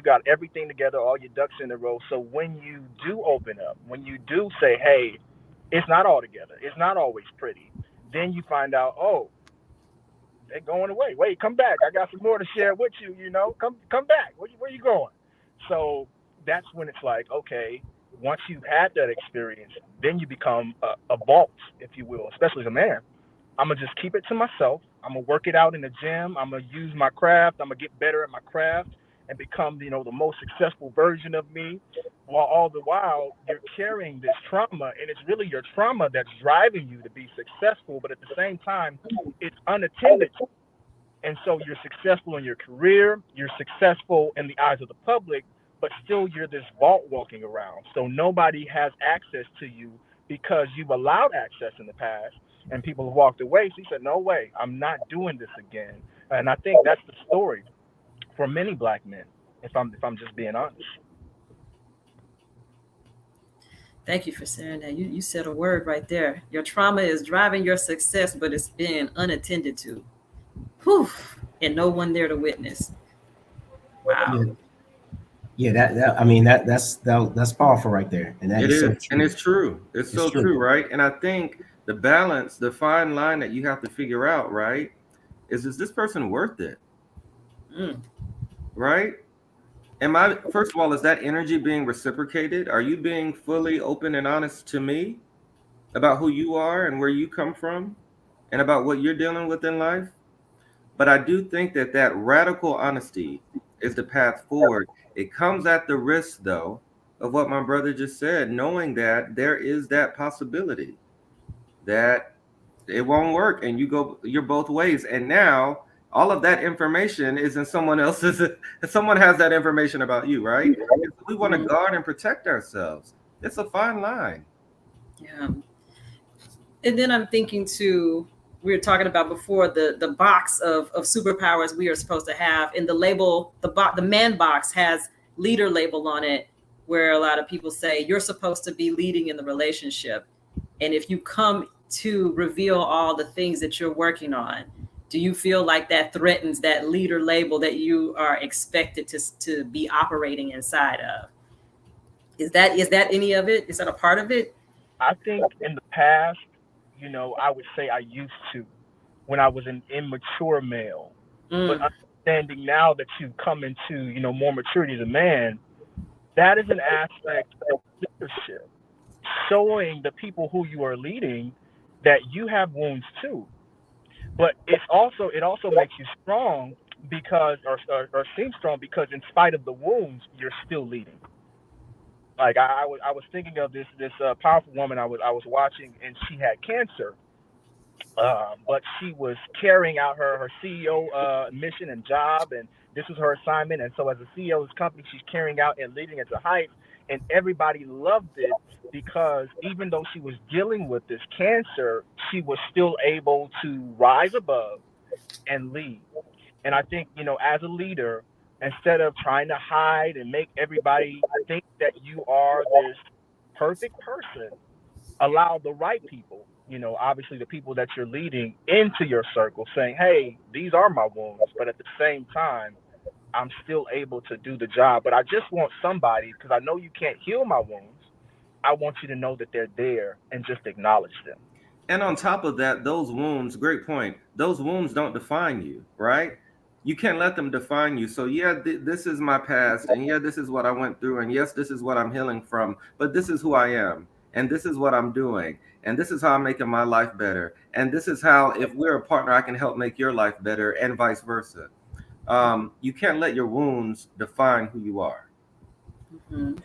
got everything together, all your ducks in a row. So when you do open up, when you do say, hey, it's not all together, it's not always pretty, then you find out, oh, they're going away. Wait, come back. I got some more to share with you, Come back. Where you going? So that's when it's like, okay, once you've had that experience, then you become a vault, if you will, especially as a man. I'm going to just keep it to myself. I'm going to work it out in the gym. I'm going to use my craft. I'm going to get better at my craft and become, the most successful version of me, while all the while you're carrying this trauma, and it's really your trauma that's driving you to be successful, but at the same time, it's unattended. And so you're successful in your career, you're successful in the eyes of the public, but still you're this vault walking around. So nobody has access to you because you've allowed access in the past, and people have walked away. So you said, no way, I'm not doing this again. And I think that's the story for many Black men, if I'm just being honest. Thank you for sharing that. You said a word right there. Your trauma is driving your success, but it's being unattended to. Whew. And no one there to witness. Wow. Yeah, that's powerful right there. And that is so true. And it's true. It's so true, right? And I think the balance, the fine line that you have to figure out, right, is this person worth it? Right? First of all, is that energy being reciprocated? Are you being fully open and honest to me about who you are and where you come from and about what you're dealing with in life? But I do think that radical honesty is the path forward. It comes at the risk, though, of what my brother just said, knowing that there is that possibility that it won't work and you're both ways. And now all of that information is in someone else's. Someone has that information about you, right? We want to guard and protect ourselves. It's a fine line. Yeah. And then I'm thinking too, we were talking about before the box of superpowers we are supposed to have, and the label, the man box has leader label on it, where a lot of people say you're supposed to be leading in the relationship. And if you come to reveal all the things that you're working on, do you feel like that threatens that leader label that you are expected to be operating inside of? Is that any of it? Is that a part of it? I think in the past, I would say I used to when I was an immature male. But Mm, understanding now that you've come into, more maturity as a man, that is an aspect of leadership, showing the people who you are leading that you have wounds too. But it also makes you strong because or seem strong because in spite of the wounds, you're still leading. Like I was thinking of this powerful woman I was watching, and she had cancer, but she was carrying out her CEO mission and job, and this was her assignment. And so, as a CEO of this company, she's carrying out and leading it to heights, and everybody loved it because even though she was dealing with this cancer, she was still able to rise above and lead. And I think, as a leader, instead of trying to hide and make everybody think that you are this perfect person, allow the right people, obviously the people that you're leading into your circle, saying, hey, these are my wounds, but at the same time, I'm still able to do the job. But I just want somebody, because I know you can't heal my wounds. I want you to know that they're there and just acknowledge them. And on top of that, those wounds, great point, those wounds don't define you, right? You can't let them define you. So, yeah, this is my past. And yeah, this is what I went through. And yes, this is what I'm healing from. But this is who I am. And this is what I'm doing. And this is how I'm making my life better. And this is how, if we're a partner, I can help make your life better and vice versa. You can't let your wounds define who you are. mm-hmm.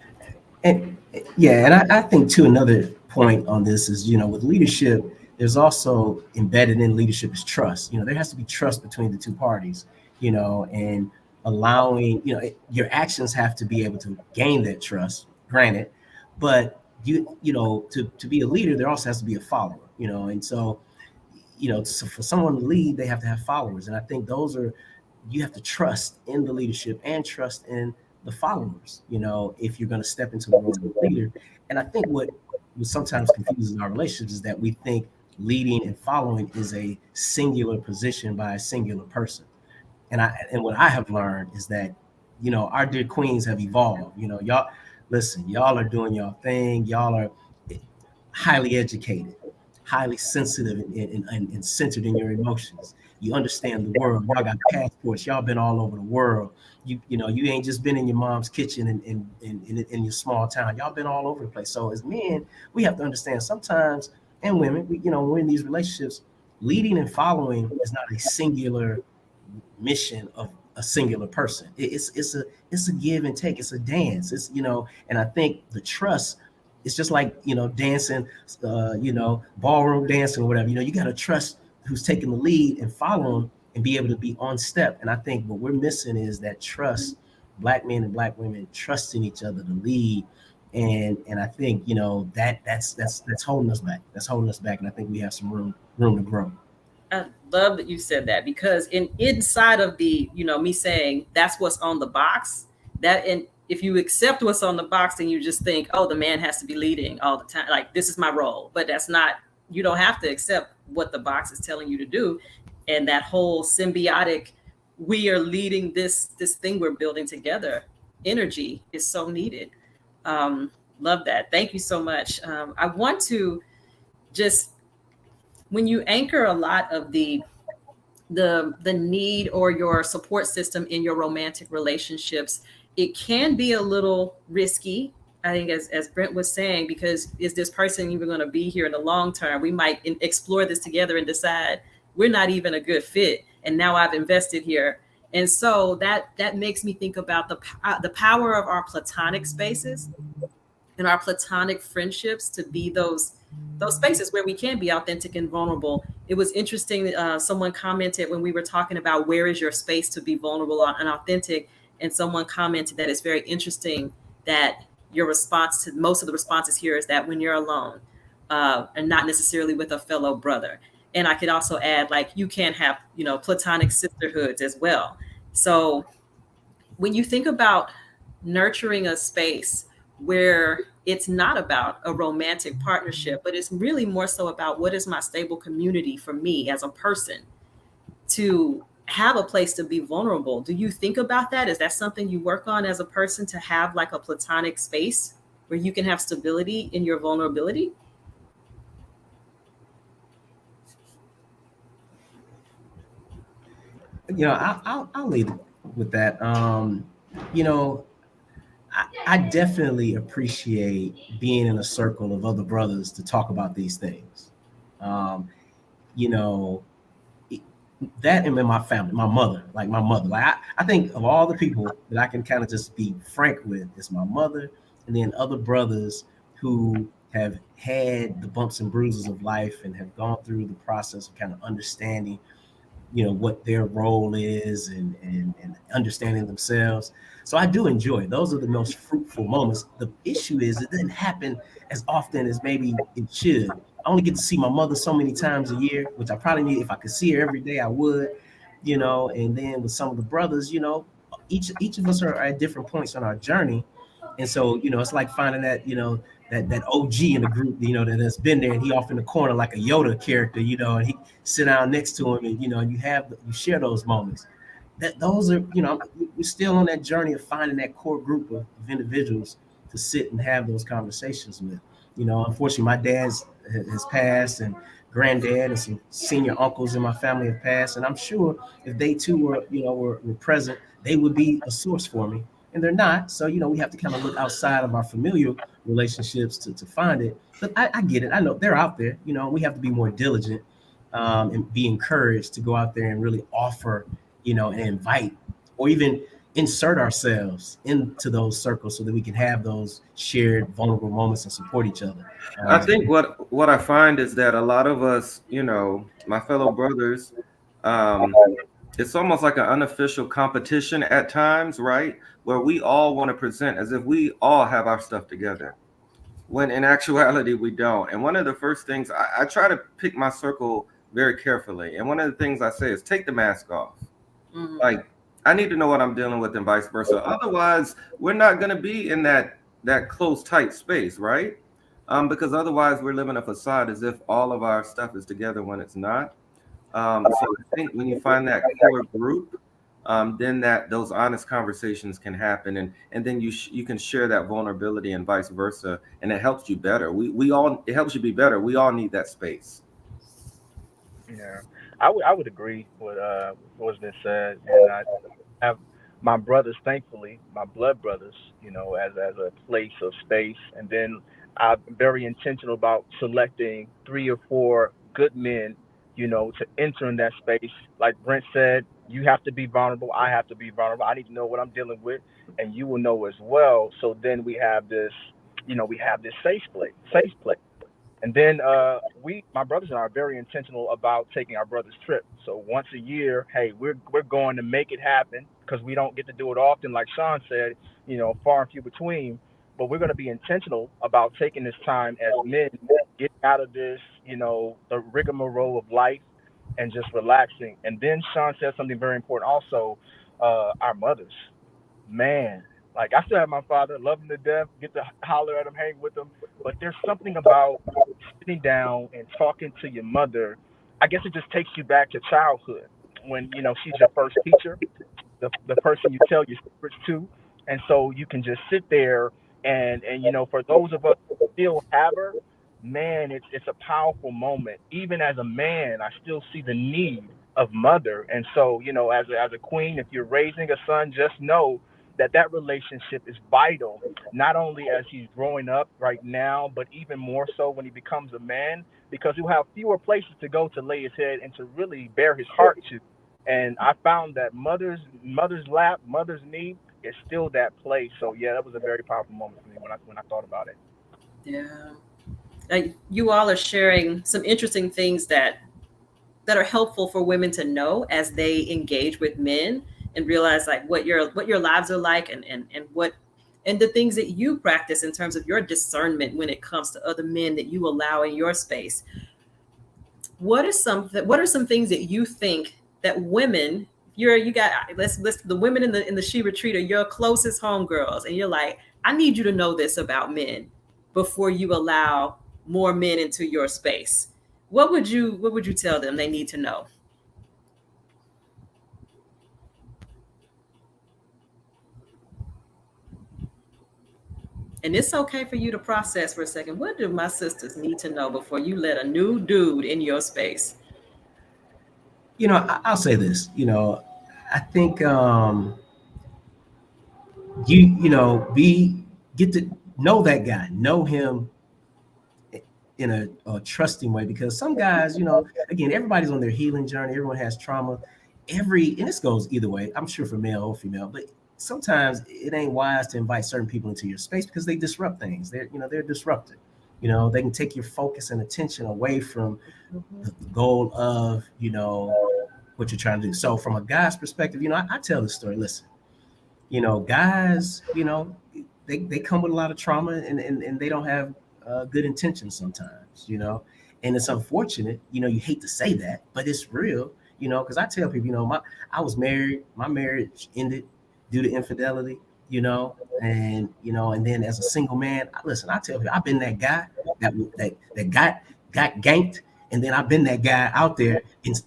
And yeah, and I think too, another point on this is, with leadership, there's also embedded in leadership is trust. There has to be trust between the two parties, and allowing, your actions have to be able to gain that trust, granted, but to be a leader, there also has to be a follower, and so, so for someone to lead, they have to have followers. And I think you have to trust in the leadership and trust in the followers, if you're going to step into the role of a leader. And I think what sometimes confuses our relationships is that we think leading and following is a singular position by a singular person. And what I have learned is that, our dear queens have evolved. Y'all, listen, y'all are doing your thing. Y'all are highly educated, highly sensitive, and centered in your emotions. You understand the world. Y'all got passports. Y'all been all over the world. You ain't just been in your mom's kitchen in your small town. Y'all been all over the place. So as men, we have to understand sometimes, and women, we're in these relationships, leading and following is not a singular mission of a singular person. It's a give and take. It's a dance. And I think the trust, it's just like, dancing, ballroom dancing or whatever. You got to trust who's taking the lead and follow them and be able to be on step. And I think what we're missing is that trust, Black men and Black women trusting each other to lead. And I think, that's holding us back. That's holding us back. And I think we have some room to grow. I love that you said that, because inside of the, me saying that's what's on the box, that, and if you accept what's on the box, then you just think, oh, the man has to be leading all the time. Like, this is my role. But that's not, you don't have to accept what the box is telling you to do. And that whole symbiotic, we are leading this thing we're building together, energy is so needed. Love that. Thank you so much. I want to just, when you anchor a lot of the need or your support system in your romantic relationships, it can be a little risky. I think, as Brent was saying, because is this person even going to be here in the long term? We might explore this together and decide we're not even a good fit, and now I've invested here. And so that makes me think about the power of our platonic spaces and our platonic friendships to be those spaces where we can be authentic and vulnerable. It was interesting. Someone commented when we were talking about where is your space to be vulnerable and authentic, and someone commented that it's very interesting that your response to most of the responses here is that when you're alone, and not necessarily with a fellow brother. And I could also add, like, you can have, platonic sisterhoods as well. So when you think about nurturing a space where it's not about a romantic partnership, but it's really more so about what is my stable community for me as a person to have a place to be vulnerable. Do you think about that? Is that something you work on as a person, to have like a platonic space where you can have stability in your vulnerability? I'll lead with that. You know, I definitely appreciate being in a circle of other brothers to talk about these things. Um, you know, that and in my family, my mother. Like I think of all the people that I can kind of just be frank with, is my mother, and then other brothers who have had the bumps and bruises of life and have gone through the process of kind of understanding, what their role is, and understanding themselves. So I do enjoy those are the most fruitful moments. The issue is it doesn't happen as often as maybe it should. I only get to see my mother so many times a year, which I probably need. If I could see her every day, I would. And then with some of the brothers, each of us are at different points on our journey. And so, it's like finding that OG in the group, that's been there, and he off in the corner like a Yoda character, and he sit down next to him, and you share those moments. That those are, we're still on that journey of finding that core group of individuals to sit and have those conversations with. Unfortunately, my dad's has passed, and granddad and some senior uncles in my family have passed, and I'm sure if they too were present, they would be a source for me, and they're not. So we have to kind of look outside of our familial relationships to find it. But I get it. I know they're out there. We have to be more diligent, and be encouraged to go out there and really offer, and invite, or even insert ourselves into those circles so that we can have those shared vulnerable moments and support each other. I think what I find is that a lot of us, my fellow brothers, it's almost like an unofficial competition at times, right? Where we all want to present as if we all have our stuff together, when in actuality we don't. And one of the first things I try to pick my circle very carefully, and one of the things I say is take the mask off. Mhm. Like, I need to know what I'm dealing with, and vice versa. Otherwise, we're not going to be in that close, tight space, right? Because otherwise, we're living a facade as if all of our stuff is together when it's not. So I think when you find that core group, then those honest conversations can happen, and then you can share that vulnerability and vice versa, and it helps you better. It helps you be better. We all need that space. Yeah, I would agree with what's been said, and I have my brothers, thankfully, my blood brothers, as a place of space, and then I'm very intentional about selecting 3 or 4 good men, to enter in that space. Like Brent said, you have to be vulnerable. I have to be vulnerable. I need to know what I'm dealing with, and you will know as well. So then we have this safe place. And then my brothers and I are very intentional about taking our brothers' trip. So once a year, hey, we're going to make it happen, because we don't get to do it often. Like Sean said, far and few between. But we're going to be intentional about taking this time as men, getting out of this, the rigmarole of life, and just relaxing. And then Sean said something very important also, our mothers. Man, like I still have my father, love him to death, get to holler at him, hang with him. But there's something about sitting down and talking to your mother. I guess it just takes you back to childhood, when she's your first teacher, the person you tell your secrets to, and so you can just sit there, and for those of us who still have her, man, it's a powerful moment. Even as a man, I still see the need of mother, and so as a queen, if you're raising a son, just know that relationship is vital, not only as he's growing up right now, but even more so when he becomes a man, because he'll have fewer places to go to lay his head and to really bear his heart to. And I found that mother's lap, mother's knee is still that place. So yeah, that was a very powerful moment for me when I thought about it. Yeah. You all are sharing some interesting things that are helpful for women to know as they engage with men, and realize like what your lives are like, and the things that you practice in terms of your discernment when it comes to other men that you allow in your space. What are some things that you think that women, you got, let's the women in the She Retreat are your closest homegirls, and you're like, I need you to know this about men before you allow more men into your space. What would you tell them they need to know? And it's okay for you to process for a second. What do my sisters need to know before you let a new dude in your space? I'll say this. I think be get to know that guy, know him in a trusting way, because some guys, again, everybody's on their healing journey. Everyone has trauma. And this goes either way, I'm sure, for male or female, but sometimes it ain't wise to invite certain people into your space because they disrupt things. They're disruptive. They can take your focus and attention away from the goal of, what you're trying to do. So from a guy's perspective, I tell this story. Listen, guys, they come with a lot of trauma, and they don't have good intentions sometimes, and it's unfortunate, you hate to say that, but it's real, because I tell people, I was married, my marriage ended due to infidelity, and then as a single man, listen, I tell people, I've been that guy that got ganked, and then I've been that guy out there, and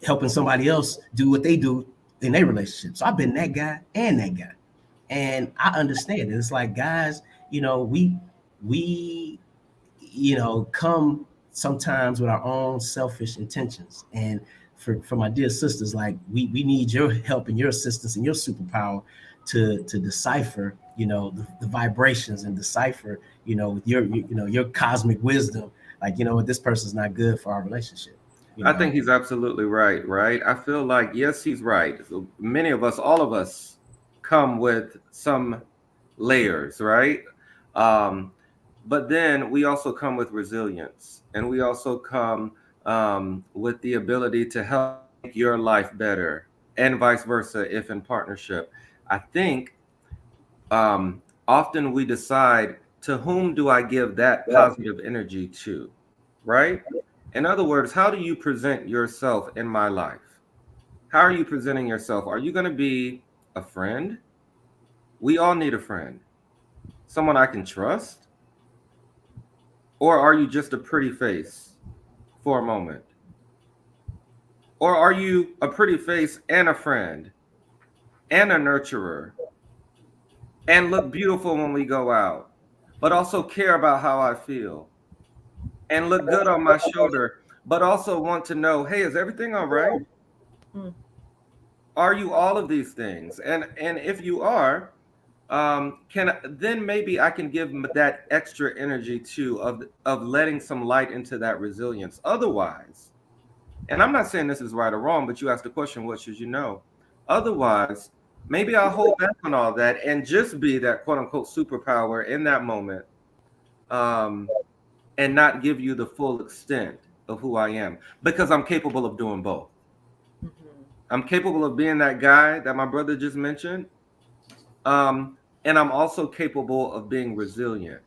helping somebody else do what they do in their relationship. So I've been that guy and that guy. And I understand it. It's like, guys, we come sometimes with our own selfish intentions. And for my dear sisters, like we need your help and your assistance and your superpower to decipher, the vibrations, and decipher, with your cosmic wisdom, like, what, this person's not good for our relationship. I think he's absolutely right. I feel like, yes, he's right. So many of us, all of us, come with some layers, right? But then we also come with resilience, and we also come with the ability to help make your life better, and vice versa if in partnership. I think often we decide, to whom do I give that positive energy to, right? In other words, how do you present yourself in my life? How are you presenting yourself? Are you going to be a friend? We all need a friend. Someone I can trust? Or are you just a pretty face for a moment? Or are you a pretty face and a friend and a nurturer and look beautiful when we go out, but also care about how I feel and look good on my shoulder, but also want to know, hey, is everything all right? Are you all of these things? And if you are, then maybe I can give that extra energy too, of letting some light into that resilience. Otherwise, and I'm not saying this is right or wrong, but you asked the question, what should you know? Otherwise, maybe I'll hold back on all that and just be that quote unquote superpower in that moment, and not give you the full extent of who I am, because I'm capable of doing both. I'm capable of being that guy that my brother just mentioned. And I'm also capable of being resilient.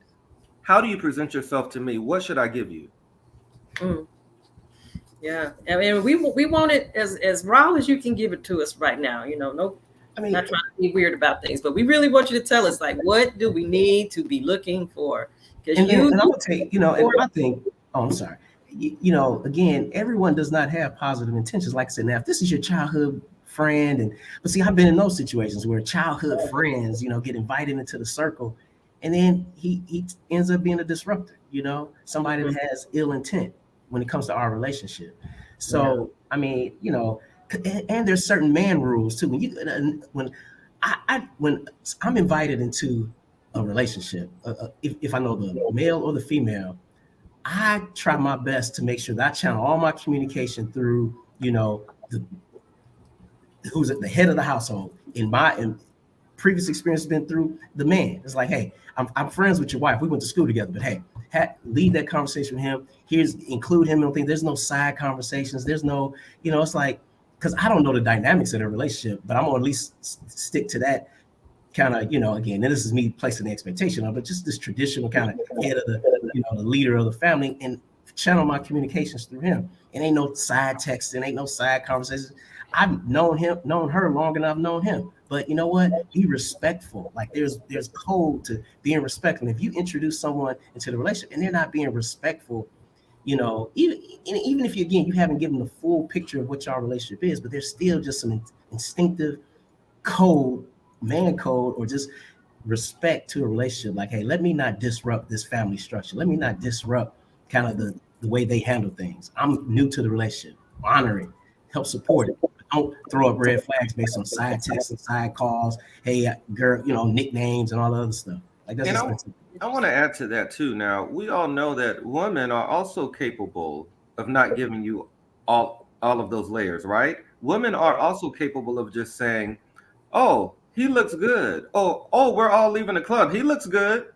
How do you present yourself to me? What should I give you? Yeah, I mean, we want it as raw as you can give it to us right now. No, I mean, not trying to be weird about things, but we really want you to tell us, like, what do we need to be looking for? And I'm gonna tell you, and I think, I'm sorry. Again, everyone does not have positive intentions. Like I said, now, if this is your childhood friend, but see, I've been in those situations where childhood friends, get invited into the circle, and then he ends up being a disruptor, somebody that has ill intent when it comes to our relationship. So, I mean, and there's certain man rules too. When I'm invited into a relationship, if I know the male or the female, I try my best to make sure that I channel all my communication through, who's at the head of the household. In previous experience has been through the man. It's like, hey, I'm friends with your wife. We went to school together, but hey, lead that conversation with him. Include him in the thing. There's no side conversations. There's no, it's like, because I don't know the dynamics of the relationship, but I'm gonna at least stick to that kind of, again, and this is me placing the expectation on, but just this traditional kind of head of the leader of the family, and channel my communications through him. And ain't no side texting, ain't no side conversations. I've known her long enough, known him. But you know what? Be respectful. Like there's code to being respectful. If you introduce someone into the relationship and they're not being respectful, even if you haven't given the full picture of what your relationship is, but there's still just some instinctive code, man code, or just respect to a relationship. Like, hey, let me not disrupt this family structure. Let me not disrupt kind of the way they handle things. I'm new to the relationship. Honor it. Help support it. Don't throw up red flags based on side texts and side calls. Hey, girl, nicknames and all the other stuff. Like that's just. I want to add to that too. Now, we all know that women are also capable of not giving you all of those layers, right? Women are also capable of just saying, "Oh, he looks good. Oh, we're all leaving the club. He looks good."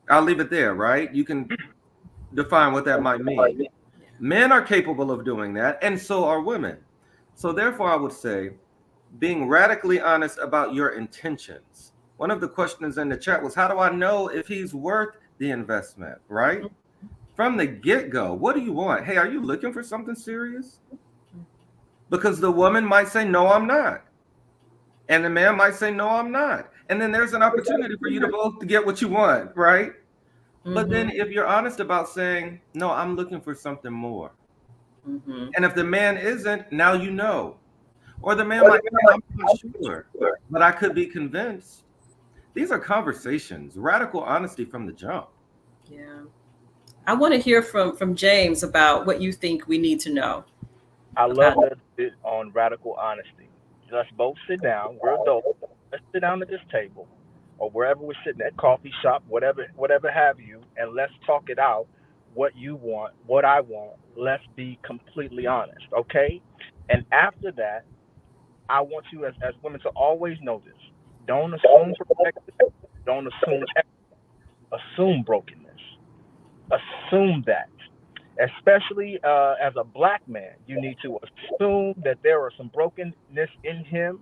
I'll leave it there, right? You can define what that might mean. Men are capable of doing that, and so are women. So therefore, I would say being radically honest about your intentions. One of the questions in the chat was, how do I know if he's worth the investment, right? From the get-go, what do you want? Hey, are you looking for something serious? Because the woman might say, no, I'm not. And the man might say, no, I'm not. And then there's an opportunity for you to both to get what you want, right? But then if you're honest about saying, no, I'm looking for something more. And if the man isn't, now you know. Or the man might say, I'm not sure, but I could be convinced. These are conversations, radical honesty from the jump. Yeah. I want to hear from James about what you think we need to know. I love that bit on radical honesty. Let's both sit down. We're adults. Let's sit down at this table or wherever we're sitting at, coffee shop, whatever have you, and let's talk it out. What you want, what I want. Let's be completely honest, okay? And after that, I want you as women to always know this. Don't assume perfection. Don't assume brokenness. Assume that. Especially as a black man, you need to assume that there are some brokenness in him,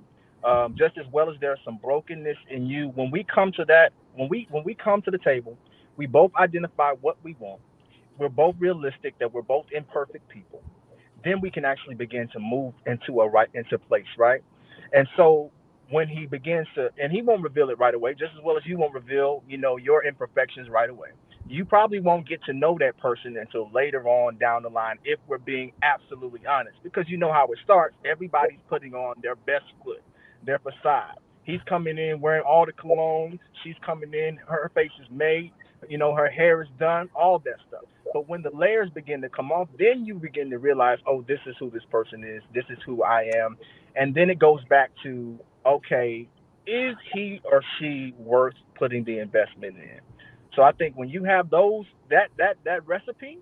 just as well as there's some brokenness in you. When we come to the table, we both identify what we want. We're both realistic that we're both imperfect people. Then we can actually begin to move into place, right? And so when he begins to, and he won't reveal it right away, just as well as you won't reveal, your imperfections right away. You probably won't get to know that person until later on down the line, if we're being absolutely honest, because you know how it starts. Everybody's putting on their best foot, their facade. He's coming in wearing all the cologne. She's coming in, her face is made, her hair is done, all that stuff. But when the layers begin to come off, then you begin to realize, oh, this is who this person is. This is who I am. And then it goes back to, okay, is he or she worth putting the investment in? So I think when you have that recipe,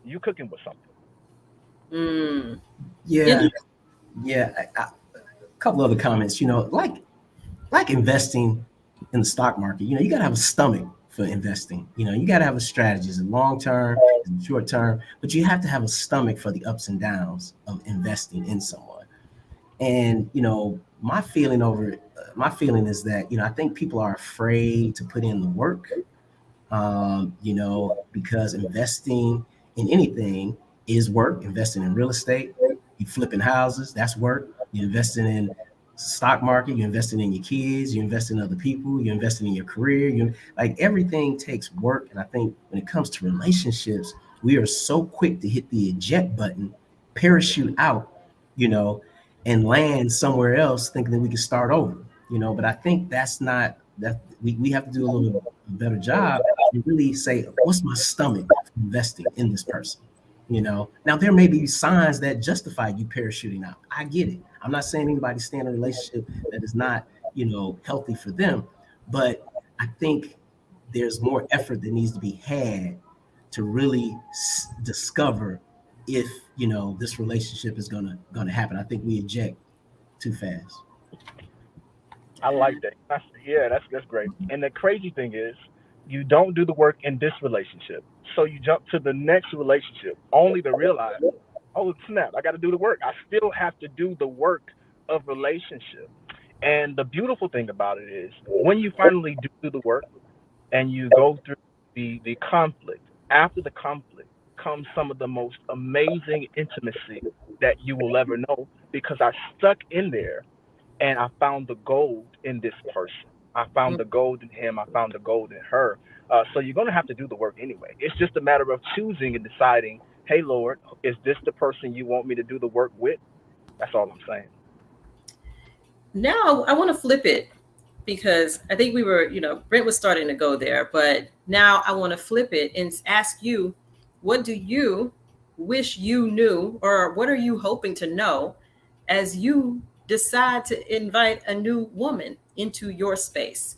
you cooking with something. Yeah. A couple other comments. Like investing in the stock market. You gotta have a stomach for investing. You gotta have a strategy, is it long term, is it short term, but you have to have a stomach for the ups and downs of investing in someone. And my feeling is that I think people are afraid to put in the work. Because investing in anything is work. Investing in real estate, you flipping houses, that's work. You're investing in stock market, you're investing in your kids, you're investing in other people, you're investing in your career. Everything takes work. And I think when it comes to relationships, we are so quick to hit the eject button, parachute out, and land somewhere else thinking that we can start over, but I think that's not that we have to do a little bit better job and really say, what's my stomach for investing in this person? Now there may be signs that justify you parachuting out. I get it. I'm not saying anybody stay in a relationship that is not, healthy for them, but I think there's more effort that needs to be had to really discover if, this relationship is gonna happen. I think we eject too fast. I like that. That's great. And the crazy thing is, you don't do the work in this relationship, so you jump to the next relationship, only to realize, oh snap, I got to do the work. I still have to do the work of relationship. And the beautiful thing about it is, when you finally do the work and you go through the conflict, after the conflict, comes some of the most amazing intimacy that you will ever know, because I stuck in there and I found the gold in this person. I found the gold in him. I found the gold in her. So you're going to have to do the work anyway. It's just a matter of choosing and deciding, hey, Lord, is this the person you want me to do the work with? That's all I'm saying. Now I want to flip it, because I think we were, Brent was starting to go there, but now I want to flip it and ask you, what do you wish you knew, or what are you hoping to know as you decide to invite a new woman into your space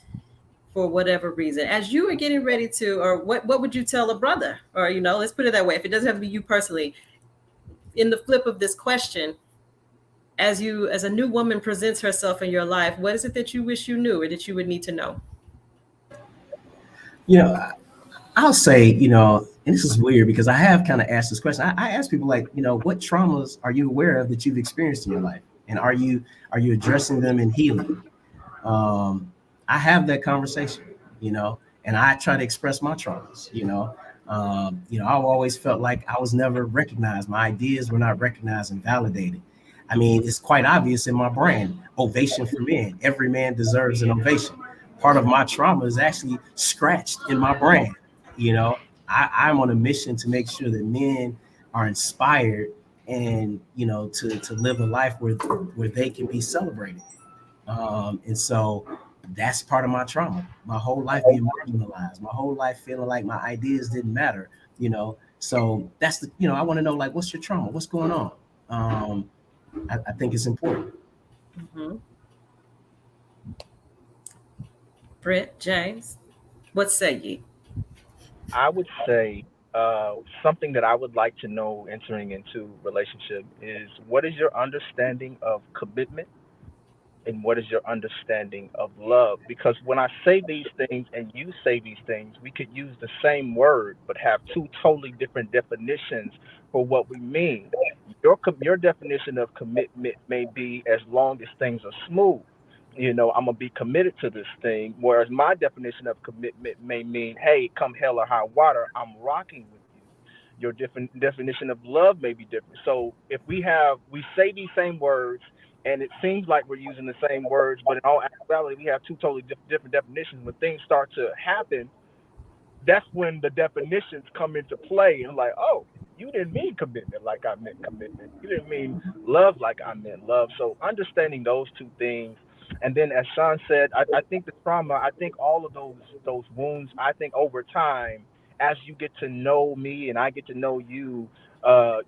for whatever reason, as you are getting ready to, or what would you tell a brother, or, let's put it that way. If it doesn't have to be you personally, in the flip of this question, as a new woman presents herself in your life, what is it that you wish you knew or that you would need to know? I'll say, and this is weird because I have kind of asked this question. I ask people, like, what traumas are you aware of that you've experienced in your life? And are you addressing them in healing? I have that conversation, and I try to express my traumas, I've always felt like I was never recognized. My ideas were not recognized and validated. I mean, it's quite obvious in my brand, ovation for men. Every man deserves an ovation. Part of my trauma is actually scratched in my brand. I'm on a mission to make sure that men are inspired and, to live a life where they can be celebrated. And so that's part of my trauma. My whole life being marginalized, my whole life feeling like my ideas didn't matter, So that's I want to know, like, what's your trauma? What's going on? I think it's important. Mm-hmm. Brent, James, what say ye? I would say something that I would like to know entering into relationship is, what is your understanding of commitment, and what is your understanding of love? Because when I say these things and you say these things, we could use the same word but have two totally different definitions for what we mean. Your definition of commitment may be, as long as things are smooth. I'm gonna be committed to this thing. Whereas my definition of commitment may mean, hey, come hell or high water, I'm rocking with you. Your different definition of love may be different. So if we say these same words, and it seems like we're using the same words, but in all actuality, we have two totally different definitions. When things start to happen, that's when the definitions come into play, and like, oh, you didn't mean commitment like I meant commitment. You didn't mean love like I meant love. So understanding those two things, and then as Sean said, I think the trauma, I think all of those wounds, I think over time, as you get to know me and I get to know you,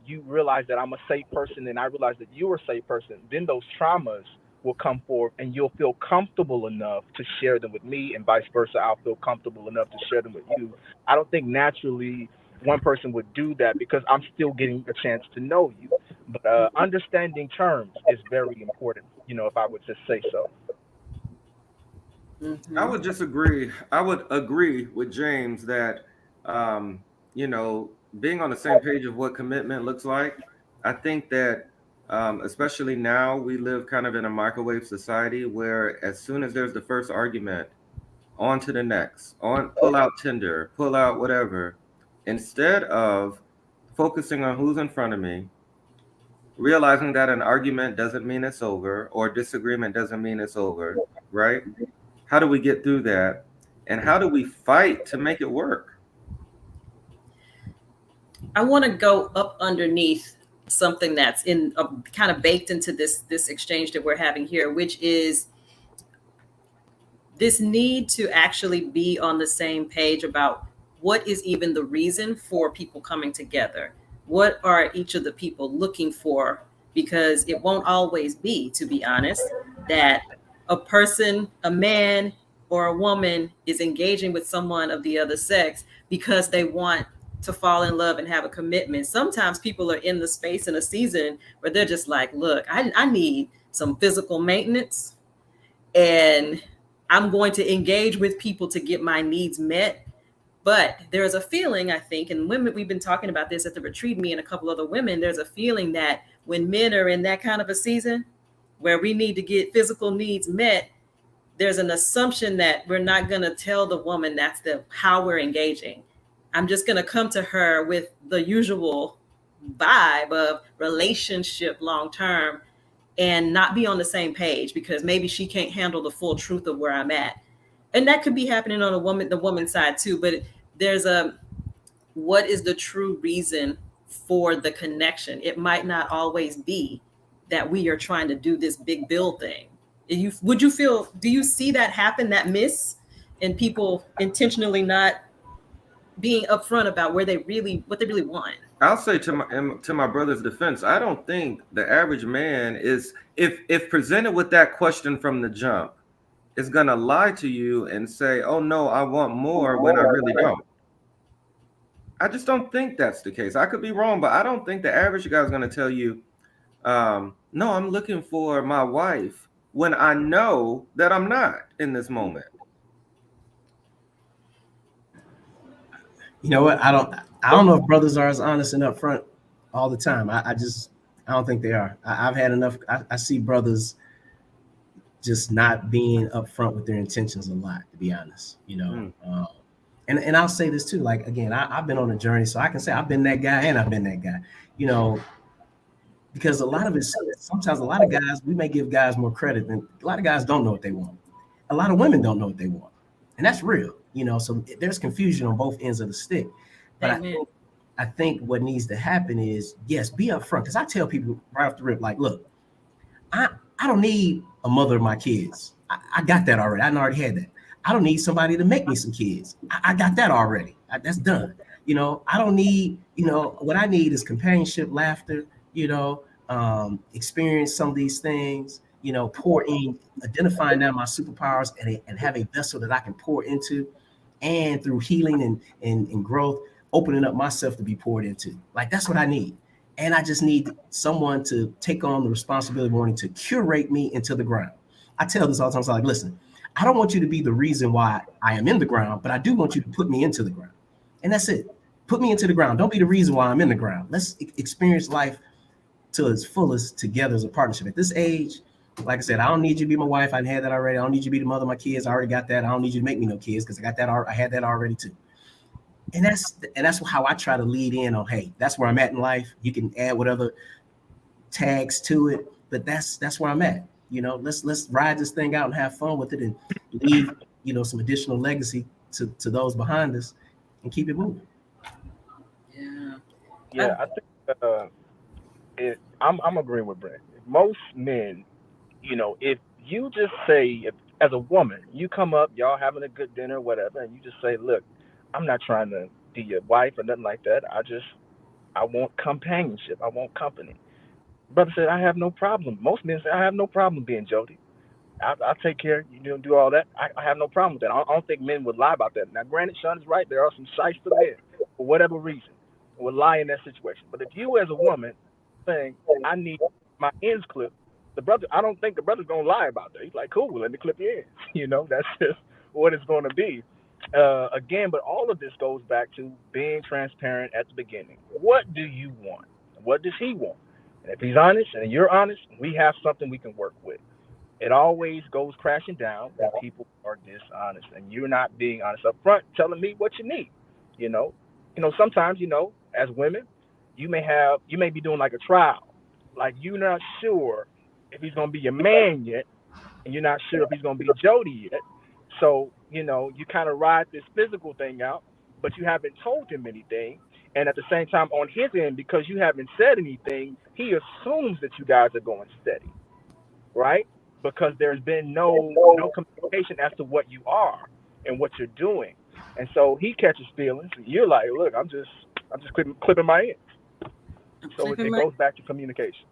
you realize that I'm a safe person, and I realize that you're a safe person. Then those traumas will come forth, and you'll feel comfortable enough to share them with me, and vice versa. I'll feel comfortable enough to share them with you. I don't think naturally one person would do that, because I'm still getting a chance to know you. But understanding terms is very important, if I would just say so. Mm-hmm. I would just agree. I would agree with James that, being on the same page of what commitment looks like. I think that, especially now, we live kind of in a microwave society where as soon as there's the first argument, on to the next, pull out Tinder, pull out whatever, instead of focusing on who's in front of me, realizing that an argument doesn't mean it's over, or disagreement doesn't mean it's over, right? How do we get through that? And how do we fight to make it work? I want to go up underneath something that's in kind of baked into this exchange that we're having here, which is this need to actually be on the same page about what is even the reason for people coming together. What are each of the people looking for? Because it won't always be, to be honest, that a person, a man or a woman, is engaging with someone of the other sex because they want to fall in love and have a commitment. Sometimes people are in the space in a season where they're just like, look, I need some physical maintenance, and I'm going to engage with people to get my needs met. But there's a feeling, I think, and women, we've been talking about this at the retreat, me and a couple other women, there's a feeling that when men are in that kind of a season where we need to get physical needs met, there's an assumption that we're not going to tell the woman that's how we're engaging. I'm just going to come to her with the usual vibe of relationship long term and not be on the same page because maybe she can't handle the full truth of where I'm at. And that could be happening on the woman's side too. But there's what is the true reason for the connection? It might not always be that we are trying to do this big bill thing. Do you see that happen, that miss, and people intentionally not being upfront about what they really want? I'll say to my brother's defense, I don't think the average man is, if presented with that question from the jump, is gonna lie to you and say, "Oh no, I want more," when I really don't. I just don't think that's the case. I could be wrong, but I don't think the average guy is gonna tell you, "No, I'm looking for my wife," when I know that I'm not in this moment. You know what? I don't know if brothers are as honest and upfront all the time. I don't think they are. I've had enough. I see brothers just not being upfront with their intentions a lot, to be honest. And I'll say this too. Like again, I've been on a journey, so I can say I've been that guy and I've been that guy. Because a lot of it, sometimes a lot of guys, we may give guys more credit than a lot of guys don't know what they want. A lot of women don't know what they want, and that's real. So there's confusion on both ends of the stick. But I think what needs to happen is, yes, be upfront. Because I tell people right off the rip, like, look, I don't need a mother of my kids. I got that already. I already had that. I don't need somebody to make me some kids. I got that already. That's done. I don't need, what I need is companionship, laughter, experience some of these things, pour in, identifying now my superpowers and have a vessel that I can pour into, and through healing and growth, opening up myself to be poured into. Like, that's what I need. And I just need someone to take on the responsibility of wanting to curate me into the ground. I tell this all the time. So I'm like, listen, I don't want you to be the reason why I am in the ground, but I do want you to put me into the ground. And that's it. Put me into the ground. Don't be the reason why I'm in the ground. Let's experience life to its fullest together as a partnership. At this age, like I said, I don't need you to be my wife. I had that already. I don't need you to be the mother of my kids. I already got that. I don't need you to make me no kids because I got that. I had that already too. And that's how I try to lead in on, hey, that's where I'm at in life. You can add whatever tags to it, but that's where I'm at. Let's ride this thing out and have fun with it and leave, some additional legacy to those behind us and keep it moving. Yeah, I think I'm agreeing with Brent. Most men, if you just say, as a woman, you come up, y'all having a good dinner, whatever, and you just say, look, I'm not trying to be your wife or nothing like that. I want companionship. I want company. Brother said, I have no problem. Most men say, I have no problem being Jody. I'll take care. You do all that. I have no problem with that. I don't think men would lie about that. Now, granted, Sean is right. There are some shyster men, for whatever reason, would lie in that situation. But if you, as a woman, saying, I need my ends clipped, I don't think the brother's going to lie about that. He's like, cool, let me clip your ends. That's just what it's going to be. Again, but all of this goes back to being transparent at the beginning. What do you want? What does he want? And if he's honest and you're honest, we have something we can work with. It always goes crashing down when people are dishonest and you're not being honest up front, telling me what you need. Sometimes, as women, you may be doing like a trial. Like, you're not sure if he's going to be your man yet, and you're not sure if he's going to be Jody yet. So, you kind of ride this physical thing out, but you haven't told him anything. And at the same time, on his end, because you haven't said anything, he assumes that you guys are going steady, right? Because there's been no communication as to what you are and what you're doing. And so he catches feelings. And you're like, look, I'm just clipping my ends. So it goes back to communication.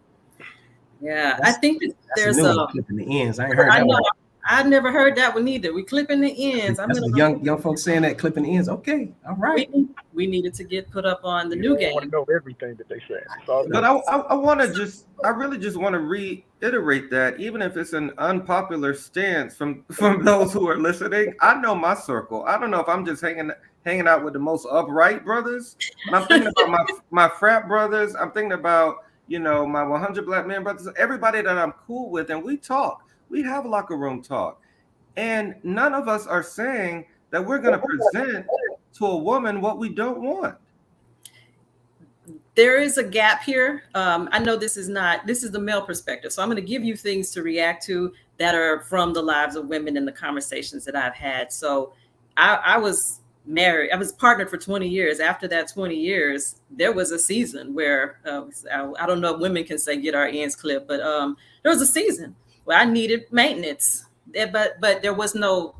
Yeah, I think there's clipping the ends. I ain't heard that one. I've never heard that one either. We clipping the ends. That's young folks saying that, clipping the ends. Okay, all right. We needed to get put up on the new game. I want to know everything that they say. But I really just want to reiterate that, even if it's an unpopular stance from those who are listening. I know my circle. I don't know if I'm just hanging out with the most upright brothers. And I'm thinking about my frat brothers. I'm thinking about my 100 Black Men brothers. Everybody that I'm cool with, and we talk. We have locker room talk. And none of us are saying that we're going to present to a woman what we don't want? There is a gap here. I know this is the male perspective. So I'm going to give you things to react to that are from the lives of women and the conversations that I've had. So I was married. I was partnered for 20 years. After that 20 years, there was a season where I don't know if women can say get our ends clipped, but there was a season where I needed maintenance. But there was no,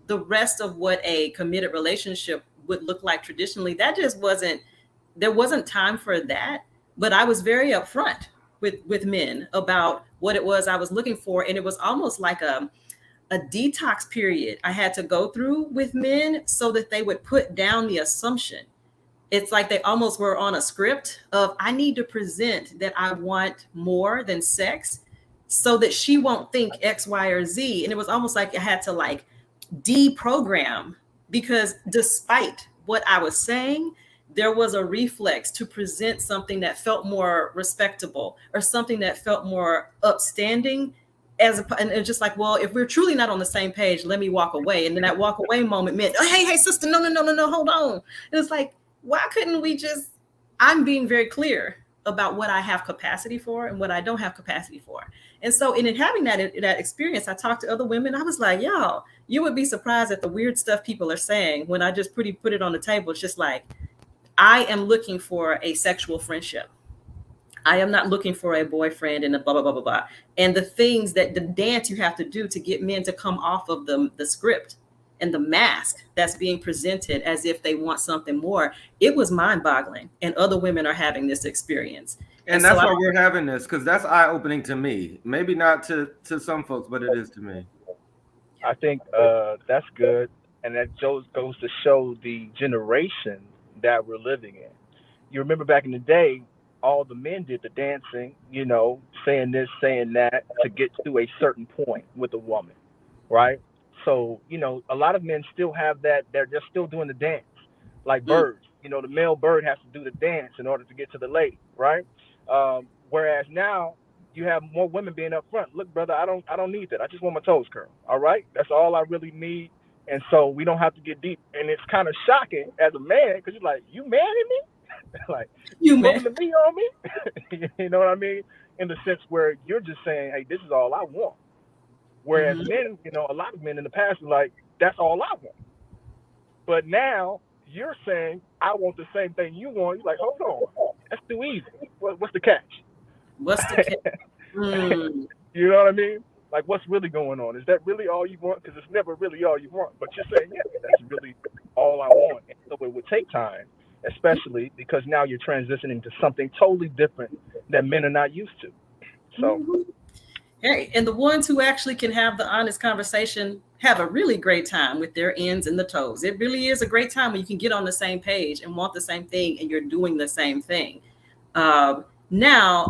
the rest of what a committed relationship would look like traditionally. That just wasn't, there wasn't time for that. But I was very upfront with men about what it was I was looking for. And it was almost like a detox period I had to go through with men so that they would put down the assumption. It's like they almost were on a script of, I need to present that I want more than sex so that she won't think X, Y, or Z. And it was almost like I had to like deprogram, because despite what I was saying, there was a reflex to present something that felt more respectable or something that felt more upstanding. And it's just like, well, if we're truly not on the same page, let me walk away. And then that walk away moment meant, oh, hey, sister, no, hold on. It was like, why couldn't we just, I'm being very clear about what I have capacity for and what I don't have capacity for. And so in having that experience, I talked to other women. I was like, y'all, you would be surprised at the weird stuff people are saying when I just put it on the table. It's just like, I am looking for a sexual friendship. I am not looking for a boyfriend and a blah, blah, blah, blah, blah. And the things that the dance you have to do to get men to come off of the script and the mask that's being presented as if they want something more. It was mind boggling. And other women are having this experience. And that's why we're having this, because that's eye opening to me. Maybe not to some folks, but it is to me. I think that's good. And that goes to show the generation that we're living in. You remember back in the day, all the men did the dancing, you know, saying this, saying that to get to a certain point with a woman, right? So, you know, a lot of men still have that. They're just still doing the dance, like birds. You know, the male bird has to do the dance in order to get to the lady, right? Whereas now you have more women being up front. Look, brother, I don't need that. I just want my toes curled. All right, that's all I really need. And so we don't have to get deep. And it's kind of shocking as a man, because you're like, you mad at me? Like, you willing to be on me? You know what I mean? In the sense where you're just saying, hey, this is all I want. Whereas men, you know, a lot of men in the past were like, that's all I want. But now you're saying, I want the same thing you want. You're like, hold on, that's too easy. What's the catch? What's the catch? You know what I mean? Like, what's really going on? Is that really all you want? Because it's never really all you want. But you're saying, yeah, that's really all I want. And so it would take time, especially because now you're transitioning to something totally different that men are not used to. So, hey, and the ones who actually can have the honest conversation have a really great time with their ends and the toes. It really is a great time when you can get on the same page and want the same thing and you're doing the same thing. Now,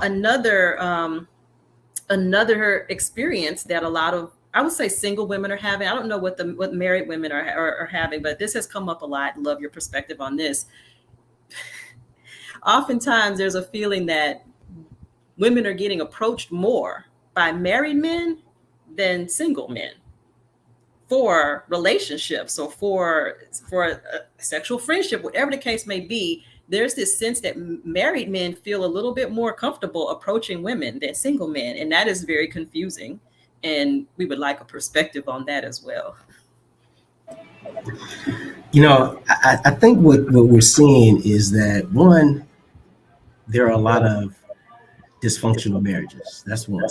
another experience that a lot of, I would say, single women are having. I don't know what married women are having, but this has come up a lot. Love your perspective on this. Oftentimes there's a feeling that women are getting approached more by married men than single men for relationships or for a sexual friendship, whatever the case may be. There's this sense that married men feel a little bit more comfortable approaching women than single men. And that is very confusing. And we would like a perspective on that as well. You know, I think what we're seeing is that, one, there are a lot of dysfunctional marriages. That's one,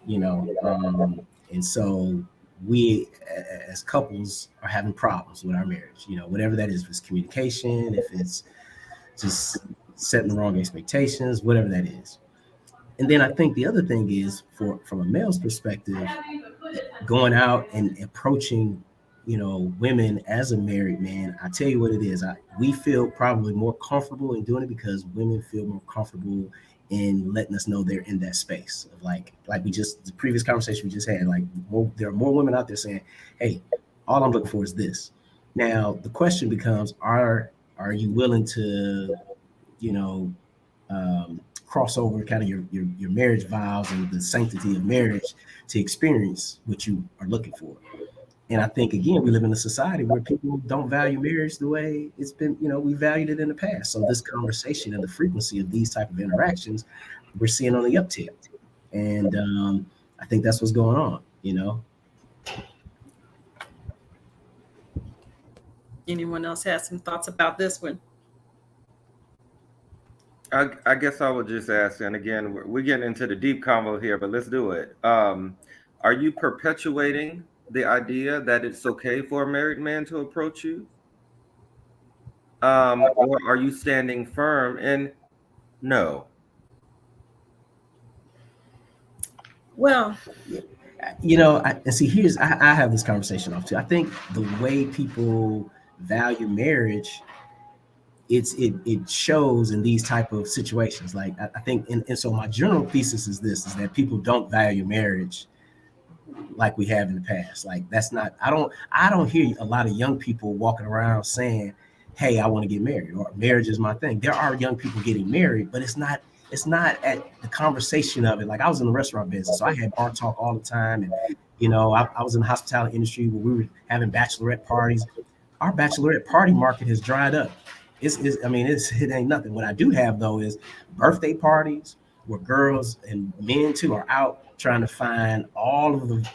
you know, and so we as couples are having problems with our marriage, you know, whatever that is, if it's communication, if it's just setting the wrong expectations, whatever that is. And then I think the other thing is, from a male's perspective, going out and approaching, you know, women as a married man, I tell you what it is. We feel probably more comfortable in doing it because women feel more comfortable in letting us know they're in that space of like the previous conversation we just had, like there are more women out there saying, hey, all I'm looking for is this. Now, the question becomes, are you willing to, you know, cross over kind of your marriage vows and the sanctity of marriage to experience what you are looking for? And I think, again, we live in a society where people don't value marriage the way it's been, we valued it in the past. So this conversation and the frequency of these type of interactions, we're seeing on the uptick. And I think that's what's going on. Anyone else has some thoughts about this one? I guess I would just ask, and again, we're getting into the deep combo here, but let's do it. Are you perpetuating the idea that it's okay for a married man to approach you? Or are you standing firm in no? Well, and see, I have this conversation off too. I think the way people value marriage, it shows in these type of situations. Like I think, and so my general thesis is that people don't value marriage like we have in the past. Like that's not, I don't hear a lot of young people walking around saying, hey, I want to get married, or marriage is my thing. There are young people getting married, but it's not at the conversation of it. Like I was in the restaurant business, so I had bar talk all the time. And, I was in the hospitality industry where we were having bachelorette parties. Our bachelorette party market has dried up. It ain't nothing. What I do have though is birthday parties where girls and men too are out trying to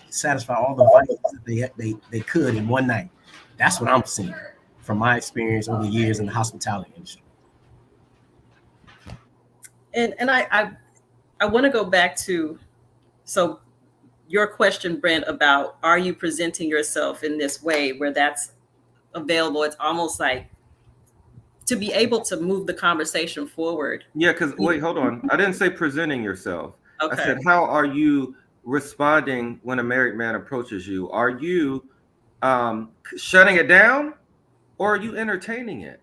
satisfy all the vices that they could in one night. That's what I'm seeing from my experience over the years in the hospitality industry. And I want to go back to, so your question, Brent, about are you presenting yourself in this way where that's available? It's almost like to be able to move the conversation forward. Yeah, because wait, hold on. I didn't say presenting yourself. Okay. I said, how are you responding when a married man approaches you? Are you shutting it down, or are you entertaining it?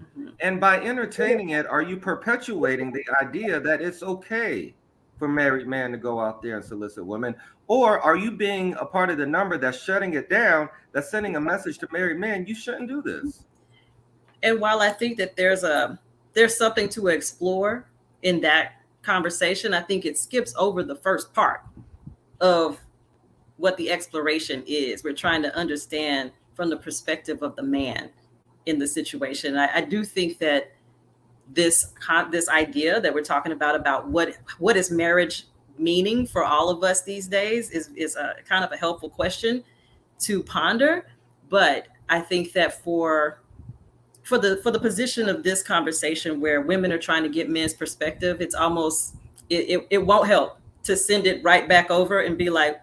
Mm-hmm. And by entertaining it, are you perpetuating the idea that it's okay for married men to go out there and solicit women? Or are you being a part of the number that's shutting it down, that's sending a message to married men, you shouldn't do this? And while I think that there's something to explore in that conversation, I think it skips over the first part of what the exploration is. We're trying to understand from the perspective of the man in the situation. I do think that this idea that we're talking about what is marriage meaning for all of us these days is a kind of a helpful question to ponder. But I think that for the position of this conversation where women are trying to get men's perspective, it's almost, it won't help to send it right back over and be like,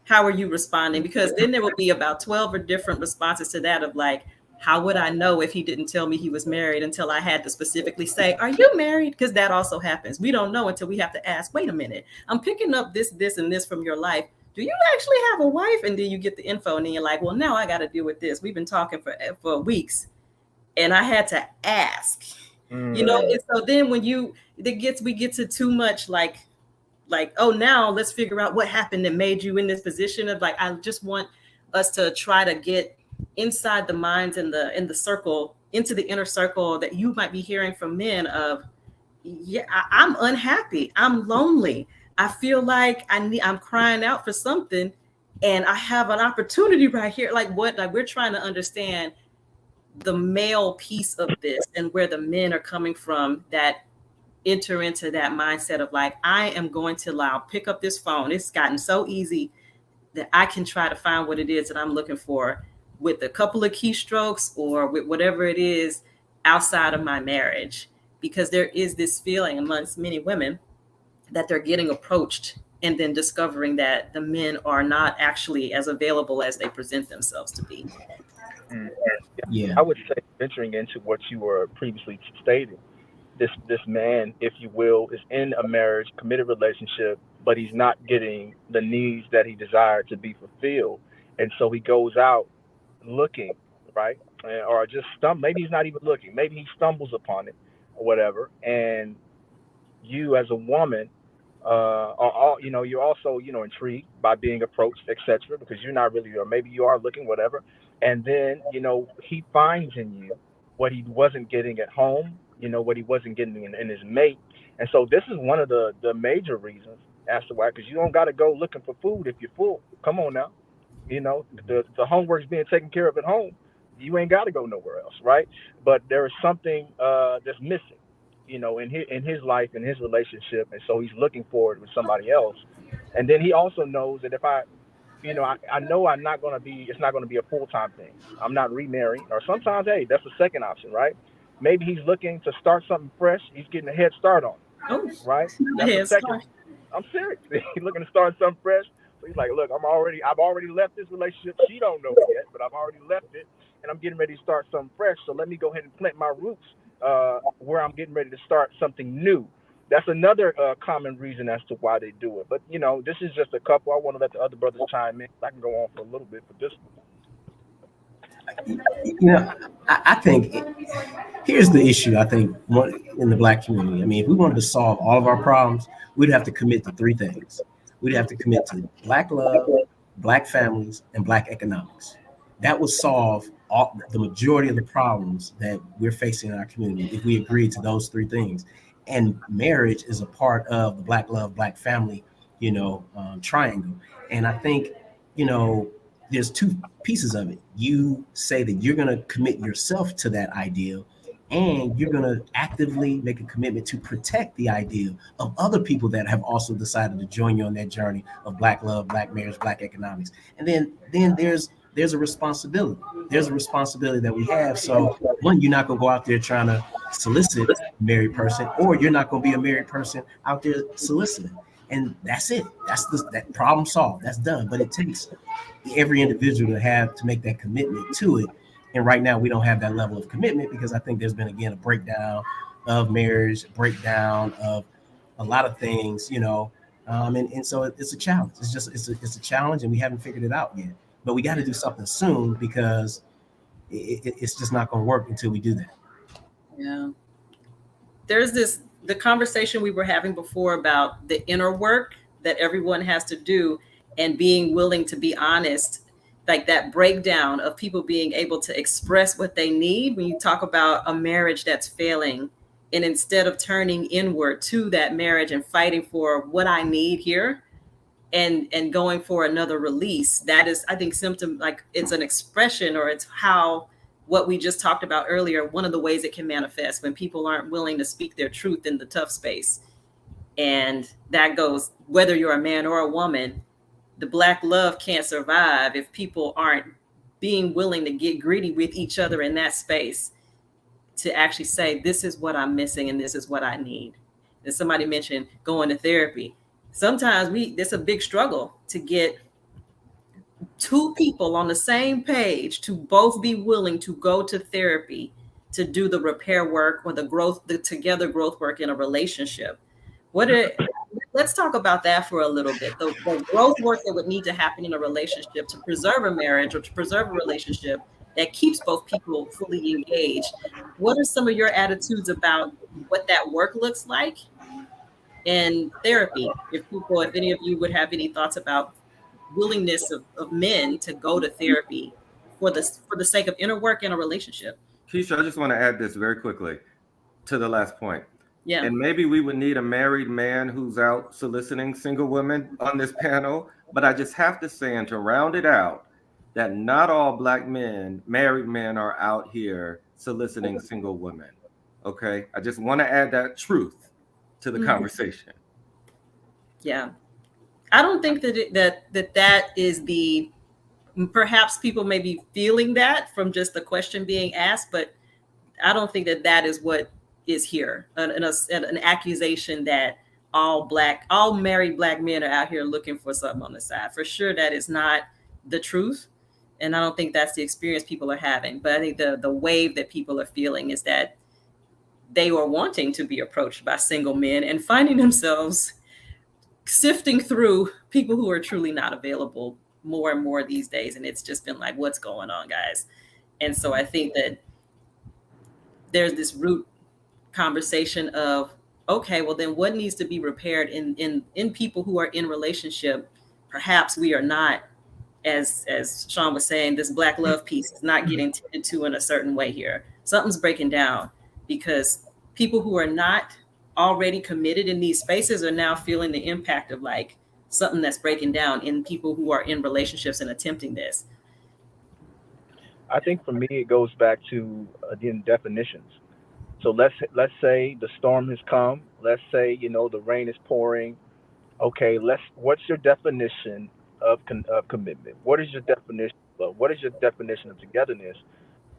how are you responding? Because then there will be about 12 or different responses to that of like, how would I know if he didn't tell me he was married until I had to specifically say, are you married? Because that also happens. We don't know until we have to ask, wait a minute, I'm picking up this, and this from your life. Do you actually have a wife? And then you get the info and then you're like, well, now I got to deal with this. We've been talking for weeks and I had to ask, And so then when we get to too much like, oh, now let's figure out what happened that made you in this position of like, I just want us to try to get inside the minds in the circle, into the inner circle that you might be hearing from men of, yeah, I'm unhappy. I'm lonely. I feel like I'm crying out for something and I have an opportunity right here. Like we're trying to understand the male piece of this and where the men are coming from that enter into that mindset of like, I am going to pick up this phone. It's gotten so easy that I can try to find what it is that I'm looking for with a couple of keystrokes or with whatever it is outside of my marriage. Because there is this feeling amongst many women that they're getting approached and then discovering that the men are not actually as available as they present themselves to be. Yeah. I would say, venturing into what you were previously stating, this man, if you will, is in a marriage, committed relationship, but he's not getting the needs that he desired to be fulfilled. And so he goes out looking, right? Or just maybe he's not even looking. Maybe he stumbles upon it or whatever. And you as a woman, you're also, intrigued by being approached, etc., because you're not really, or maybe you are looking, whatever. And then, he finds in you what he wasn't getting at home, what he wasn't getting in his mate. And so this is one of the major reasons Asked the wife, because you don't got to go looking for food if you're full. Come on now. The homework's being taken care of at home. You ain't got to go nowhere else, right? But there is something that's missing, in his life, in his relationship, and so he's looking forward with somebody else. And then he also knows that if I know I'm not gonna be. It's not gonna be a full time thing. I'm not remarrying, or sometimes, hey, that's the second option, right? Maybe he's looking to start something fresh. He's getting a head start on, Oh, right? That's the second. I'm serious. He's looking to start something fresh. So he's like, look, I've already left this relationship. She don't know it yet, but I've already left it, and I'm getting ready to start something fresh. So let me go ahead and plant my roots where I'm getting ready to start something new. That's another common reason as to why they do it. But this is just a couple. I want to let the other brothers chime in. I can go on for a little bit for this one. I think here's the issue. I think in the Black community. I mean, if we wanted to solve all of our problems, we'd have to commit to three things. We'd have to commit to Black love, Black families, and Black economics. That would solve the majority of the problems that we're facing in our community if we agreed to those three things. And marriage is a part of the Black love, Black family, triangle. And I think, there's two pieces of it. You say that you're going to commit yourself to that ideal, and you're going to actively make a commitment to protect the ideal of other people that have also decided to join you on that journey of Black love, Black marriage, Black economics. And then there's a responsibility. There's a responsibility that we have. So one, you're not going to go out there trying to solicit a married person, or you're not going to be a married person out there soliciting. And that's it. That problem solved. That's done. But it takes every individual to make that commitment to it. And right now we don't have that level of commitment because I think there's been, again, a breakdown of marriage, breakdown of a lot of things, and so it's a challenge. It's a challenge, and we haven't figured it out yet. But we got to do something soon because it's just not going to work until we do that. Yeah. There's the conversation we were having before about the inner work that everyone has to do and being willing to be honest, like that breakdown of people being able to express what they need when you talk about a marriage that's failing. And instead of turning inward to that marriage and fighting for what I need here and going for another release, that is, I think, symptom, like it's an expression, or it's how what we just talked about earlier, one of the ways it can manifest when people aren't willing to speak their truth in the tough space. And that goes, whether you're a man or a woman, the Black love can't survive if people aren't being willing to get greedy with each other in that space to actually say, this is what I'm missing and this is what I need. And somebody mentioned going to therapy. Sometimes it's a big struggle to get two people on the same page to both be willing to go to therapy to do the repair work or the together growth work in a relationship. Let's talk about that for a little bit. The growth work that would need to happen in a relationship to preserve a marriage or to preserve a relationship that keeps both people fully engaged. What are some of your attitudes about what that work looks like in therapy? If any of you would have any thoughts about willingness of men to go to therapy for the sake of inner work in a relationship. Keisha, I just want to add this very quickly to the last point. Yeah. And maybe we would need a married man who's out soliciting single women on this panel. But I just have to say, and to round it out, that not all Black men, married men, are out here soliciting single women. Okay? I just want to add that truth to the conversation. Yeah. I don't think that is the, perhaps people may be feeling that from just the question being asked, but I don't think that is what is here, an accusation that all married Black men are out here looking for something on the side. For sure, that is not the truth. And I don't think that's the experience people are having. But I think the wave that people are feeling is that they were wanting to be approached by single men and finding themselves sifting through people who are truly not available more and more these days. And it's just been like, what's going on, guys? And so I think that there's this root conversation of, okay, well then what needs to be repaired in people who are in relationship? Perhaps we are not, as Sean was saying, this Black love piece is not getting tended to in a certain way here. Something's breaking down because people who are not already committed in these spaces are now feeling the impact of like something that's breaking down in people who are in relationships and attempting this? I think for me it goes back to again definitions. So let's say the storm has come. Let's say the rain is pouring. Okay, what's your definition of commitment? What is your definition of love? What is your definition of togetherness?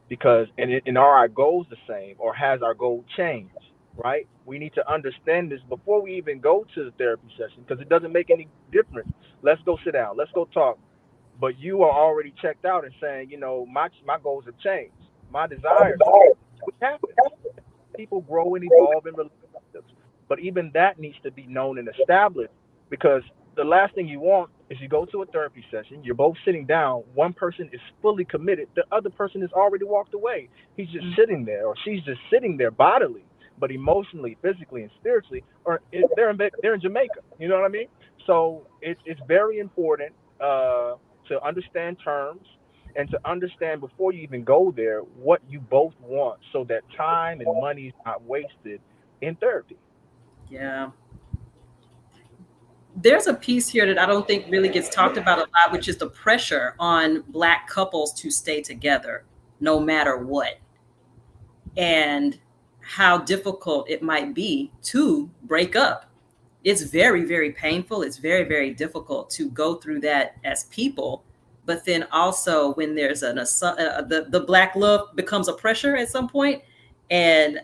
Because and are our goals the same, or has our goal changed? Right? We need to understand this before we even go to the therapy session, because it doesn't make any difference. Let's go sit down. Let's go talk. But you are already checked out and saying, my goals have changed. My desires have changed. What happens? People grow and evolve in relationships. But even that needs to be known and established, because the last thing you want is you go to a therapy session, you're both sitting down, one person is fully committed, the other person has already walked away. He's just sitting there, or she's just sitting there bodily, but emotionally, physically, and spiritually, or they're in Jamaica. You know what I mean? So it's very important to understand terms and to understand before you even go there what you both want, so that time and money is not wasted in therapy. Yeah. There's a piece here that I don't think really gets talked about a lot, which is the pressure on Black couples to stay together no matter what, and how difficult it might be to break up. It's very, very painful. It's very, very difficult to go through that as people. But then also when there's the Black love becomes a pressure at some point. And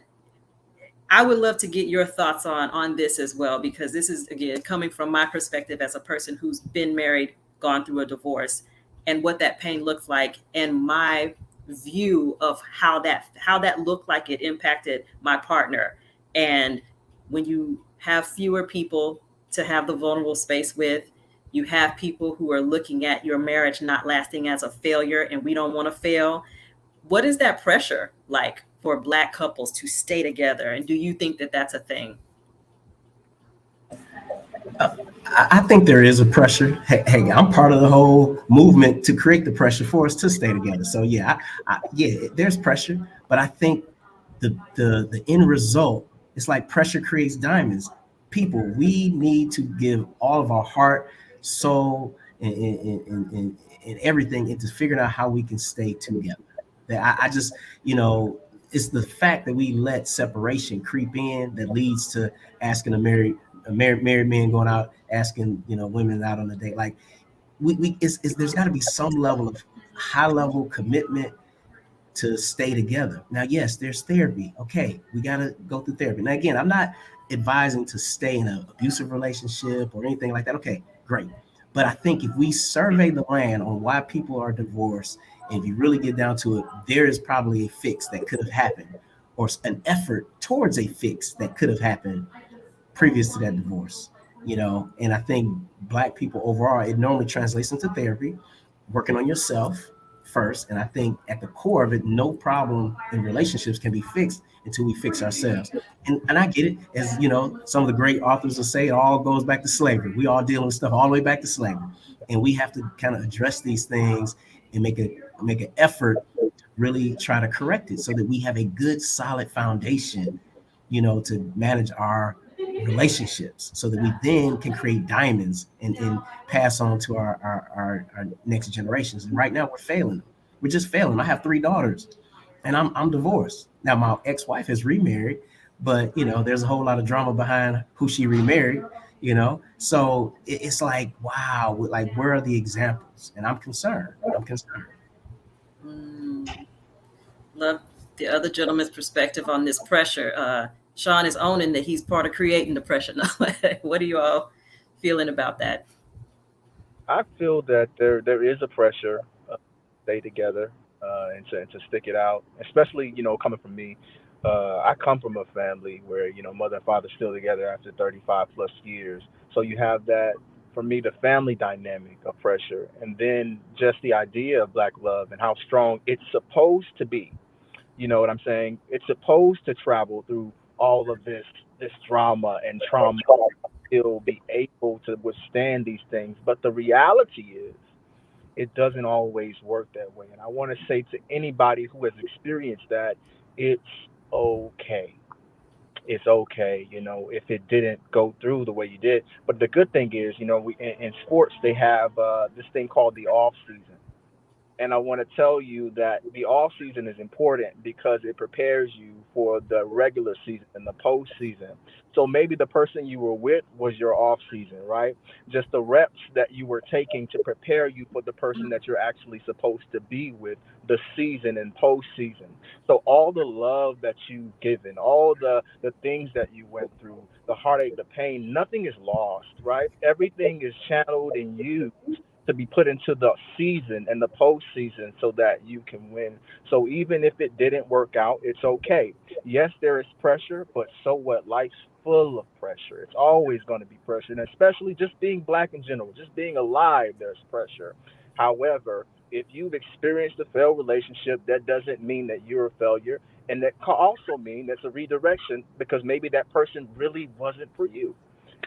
I would love to get your thoughts on this as well, because this is, again, coming from my perspective as a person who's been married, gone through a divorce, and what that pain looks like, and my view of how that looked like it impacted my partner. And when you have fewer people to have the vulnerable space with, you have people who are looking at your marriage not lasting as a failure, and we don't want to fail. What is that pressure like for Black couples to stay together? And do you think that that's a thing? I think there is a pressure. Hey, I'm part of the whole movement to create the pressure for us to stay together. So yeah, yeah, there's pressure, but I think the end result, it's like pressure creates diamonds. People, we need to give all of our heart, soul, and everything into figuring out how we can stay together. That I just, it's the fact that we let separation creep in that leads to asking a married man going out asking women out on a date. Like there's got to be some level of high level commitment to stay together. Now, yes, there's therapy. Okay, we got to go through therapy. Now, again, I'm not advising to stay in an abusive relationship or anything like that. Okay, great. But I think if we survey the land on why people are divorced, and if you really get down to it, there is probably a fix that could have happened, or an effort towards a fix that could have happened previous to that divorce. And I think Black people overall, it normally translates into therapy, working on yourself first. And I think at the core of it, no problem in relationships can be fixed until we fix ourselves. And I get it, as some of the great authors will say, it all goes back to slavery. We all dealing with stuff all the way back to slavery, and we have to kind of address these things and make an effort to really try to correct it, so that we have a good solid foundation, to manage our relationships, so that we then can create diamonds and pass on to our next generations. And right now we're failing. We're just failing. I have 3 daughters, and I'm divorced. Now my ex-wife has remarried, but there's a whole lot of drama behind who she remarried. So it's like, wow, like, where are the examples? And I'm concerned. Love the other gentleman's perspective on this pressure. Sean is owning that he's part of creating the pressure. What are you all feeling about that? I feel that there is a pressure to stay together and to stick it out, especially coming from me. I come from a family where mother and father still together after 35 plus years. So you have that, for me, the family dynamic of pressure, and then just the idea of Black love and how strong it's supposed to be. You know what I'm saying? It's supposed to travel through all of this drama and trauma, still be able to withstand these things. But the reality is, it doesn't always work that way. And I want to say to anybody who has experienced that, it's okay. it's okay, if it didn't go through the way you did. But the good thing is, we in sports they have this thing called the off season. And I want to tell you that the off season is important because it prepares you for the regular season and the postseason. So maybe the person you were with was your off season, right? Just the reps that you were taking to prepare you for the person that you're actually supposed to be with the season and postseason. So all the love that you've given, all the things that you went through, the heartache, the pain, nothing is lost, right? Everything is channeled and used to be put into the season and the postseason so that you can win. So even if it didn't work out, it's okay. Yes, there is pressure, but so what? Life's full of pressure. It's always going to be pressure, and especially just being black in general, just being alive, there's pressure. However, if you've experienced a failed relationship, that doesn't mean that you're a failure. And that can also mean that's a redirection because maybe that person really wasn't for you,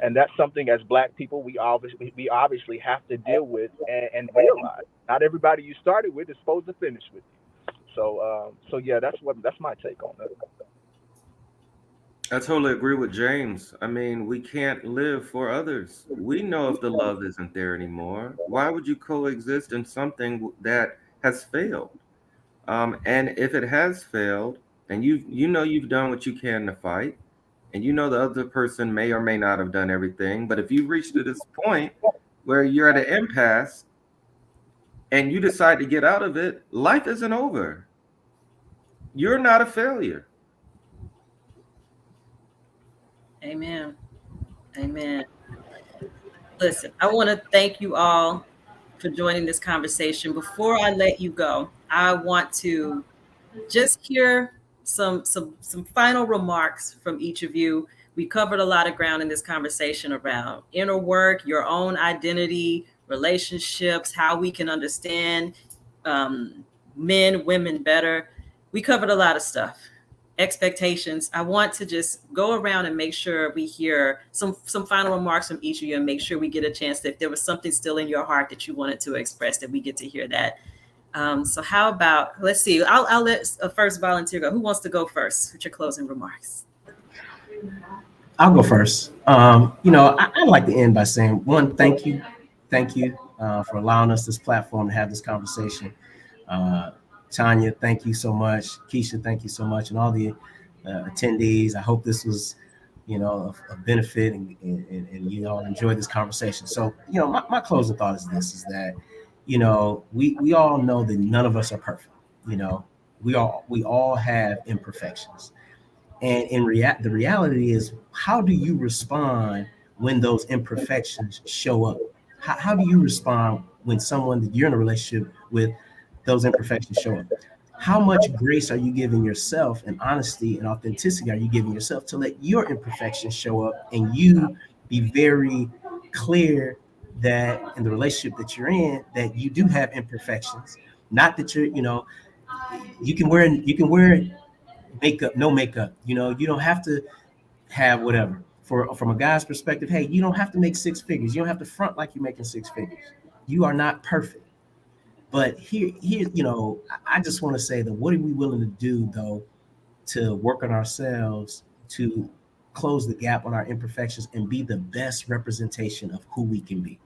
and that's something as black people we obviously have to deal with and realize not everybody you started with is supposed to finish with you. So yeah, that's my take on that. I totally agree with James. I mean, we can't live for others. We know if the love isn't there anymore. Why would you coexist in something that has failed? And if it has failed, and you've done what you can to fight, and you know the other person may or may not have done everything, but if you've reached to this point where you're at an impasse and you decide to get out of it, life isn't over. You're not a failure. Amen. Amen. Listen, I want to thank you all for joining this conversation. Before I let you go, I want to just hear some final remarks from each of you. We covered a lot of ground in this conversation around inner work, your own identity, relationships, how we can understand men, women better. We covered a lot of stuff. Expectations. I want to just go around and make sure we hear some final remarks from each of you, and make sure we get a chance that if there was something still in your heart that you wanted to express, that we get to hear that. So how about, let's see, I'll let a first volunteer go. Who wants to go first with your closing remarks? I'll go first. I'd like to end by saying, one, thank you. Thank you for allowing us this platform to have this conversation. Tanya, thank you so much. Keisha, thank you so much. And all the attendees, I hope this was, a benefit and you all enjoyed this conversation. So, my closing thought is this, is that, we all know that none of us are perfect. We all have imperfections. And the reality is, how do you respond when those imperfections show up? How do you respond when someone that you're in a relationship with, those imperfections show up? How much grace are you giving yourself, and honesty and authenticity are you giving yourself to let your imperfections show up, and you be very clear that in the relationship that you're in, that you do have imperfections? Not that you can wear makeup, no makeup. You don't have to have whatever. From a guy's perspective, hey, you don't have to make six figures. You don't have to front like you're making six figures. You are not perfect. But here, I just want to say that what are we willing to do, though, to work on ourselves, to close the gap on our imperfections and be the best representation of who we can be,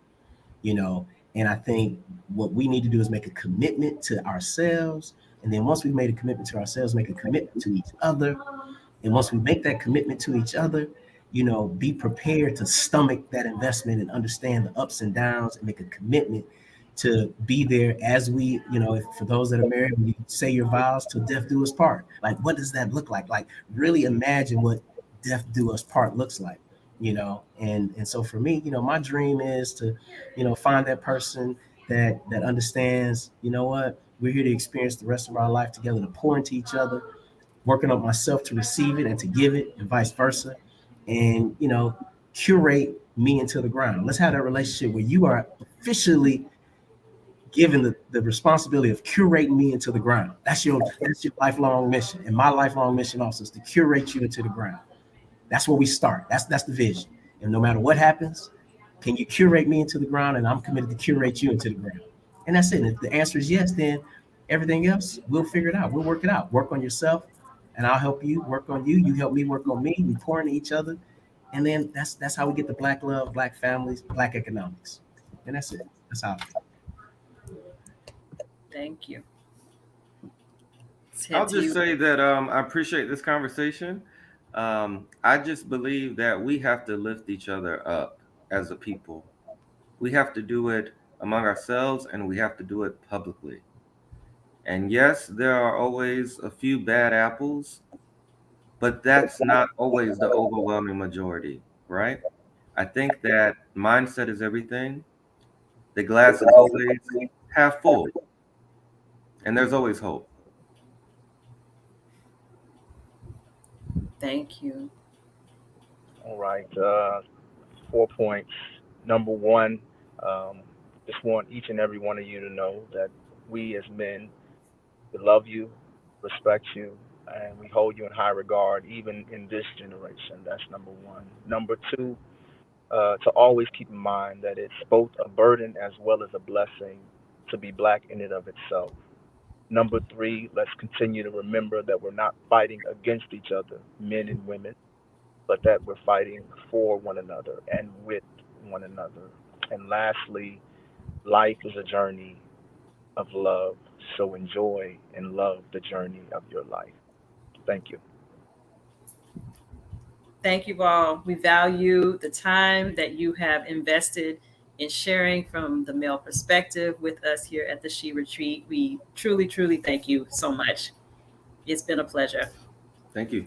And I think what we need to do is make a commitment to ourselves. And then once we've made a commitment to ourselves, make a commitment to each other. And once we make that commitment to each other, be prepared to stomach that investment and understand the ups and downs, and make a commitment to be there as we, if, for those that are married, when you say your vows till death do us part. Like, what does that look like? Like, really imagine what death do us part looks like, and so for me, my dream is to, find that person that understands, what, we're here to experience the rest of our life together, to pour into each other, working on myself to receive it and to give it, and vice versa. And, curate me into the ground. Let's have that relationship where you are officially given the responsibility of curating me into the ground. That's your lifelong mission. And my lifelong mission also is to curate you into the ground. That's where we start. That's the vision. And no matter what happens, can you curate me into the ground? And I'm committed to curate you into the ground. And that's it. And if the answer is yes, then everything else, we'll figure it out. We'll work it out. Work on yourself, and I'll help you work on you. You help me work on me. We pour into each other, and then that's how we get the Black love, Black families, Black economics, and that's it. That's how. Thank you. I'll just say that I appreciate this conversation. I just believe that we have to lift each other up as a people. We have to do it among ourselves, and we have to do it publicly. And yes, there are always a few bad apples, but that's not always the overwhelming majority, right? I think that mindset is everything. The glass is always half full, and there's always hope. Thank you. All right. 4 points. Number one, just want each and every one of you to know that we as men, we love you, respect you, and we hold you in high regard, even in this generation. That's number one. Number two, to always keep in mind that it's both a burden as well as a blessing to be black in and of itself. Number three, let's continue to remember that we're not fighting against each other, men and women, but that we're fighting for one another and with one another. And lastly, life is a journey of love. So enjoy and love the journey of your life. Thank you. Thank you all. We value the time that you have invested in sharing from the male perspective with us here at the She Retreat. We truly, truly thank you so much. It's been a pleasure. Thank you.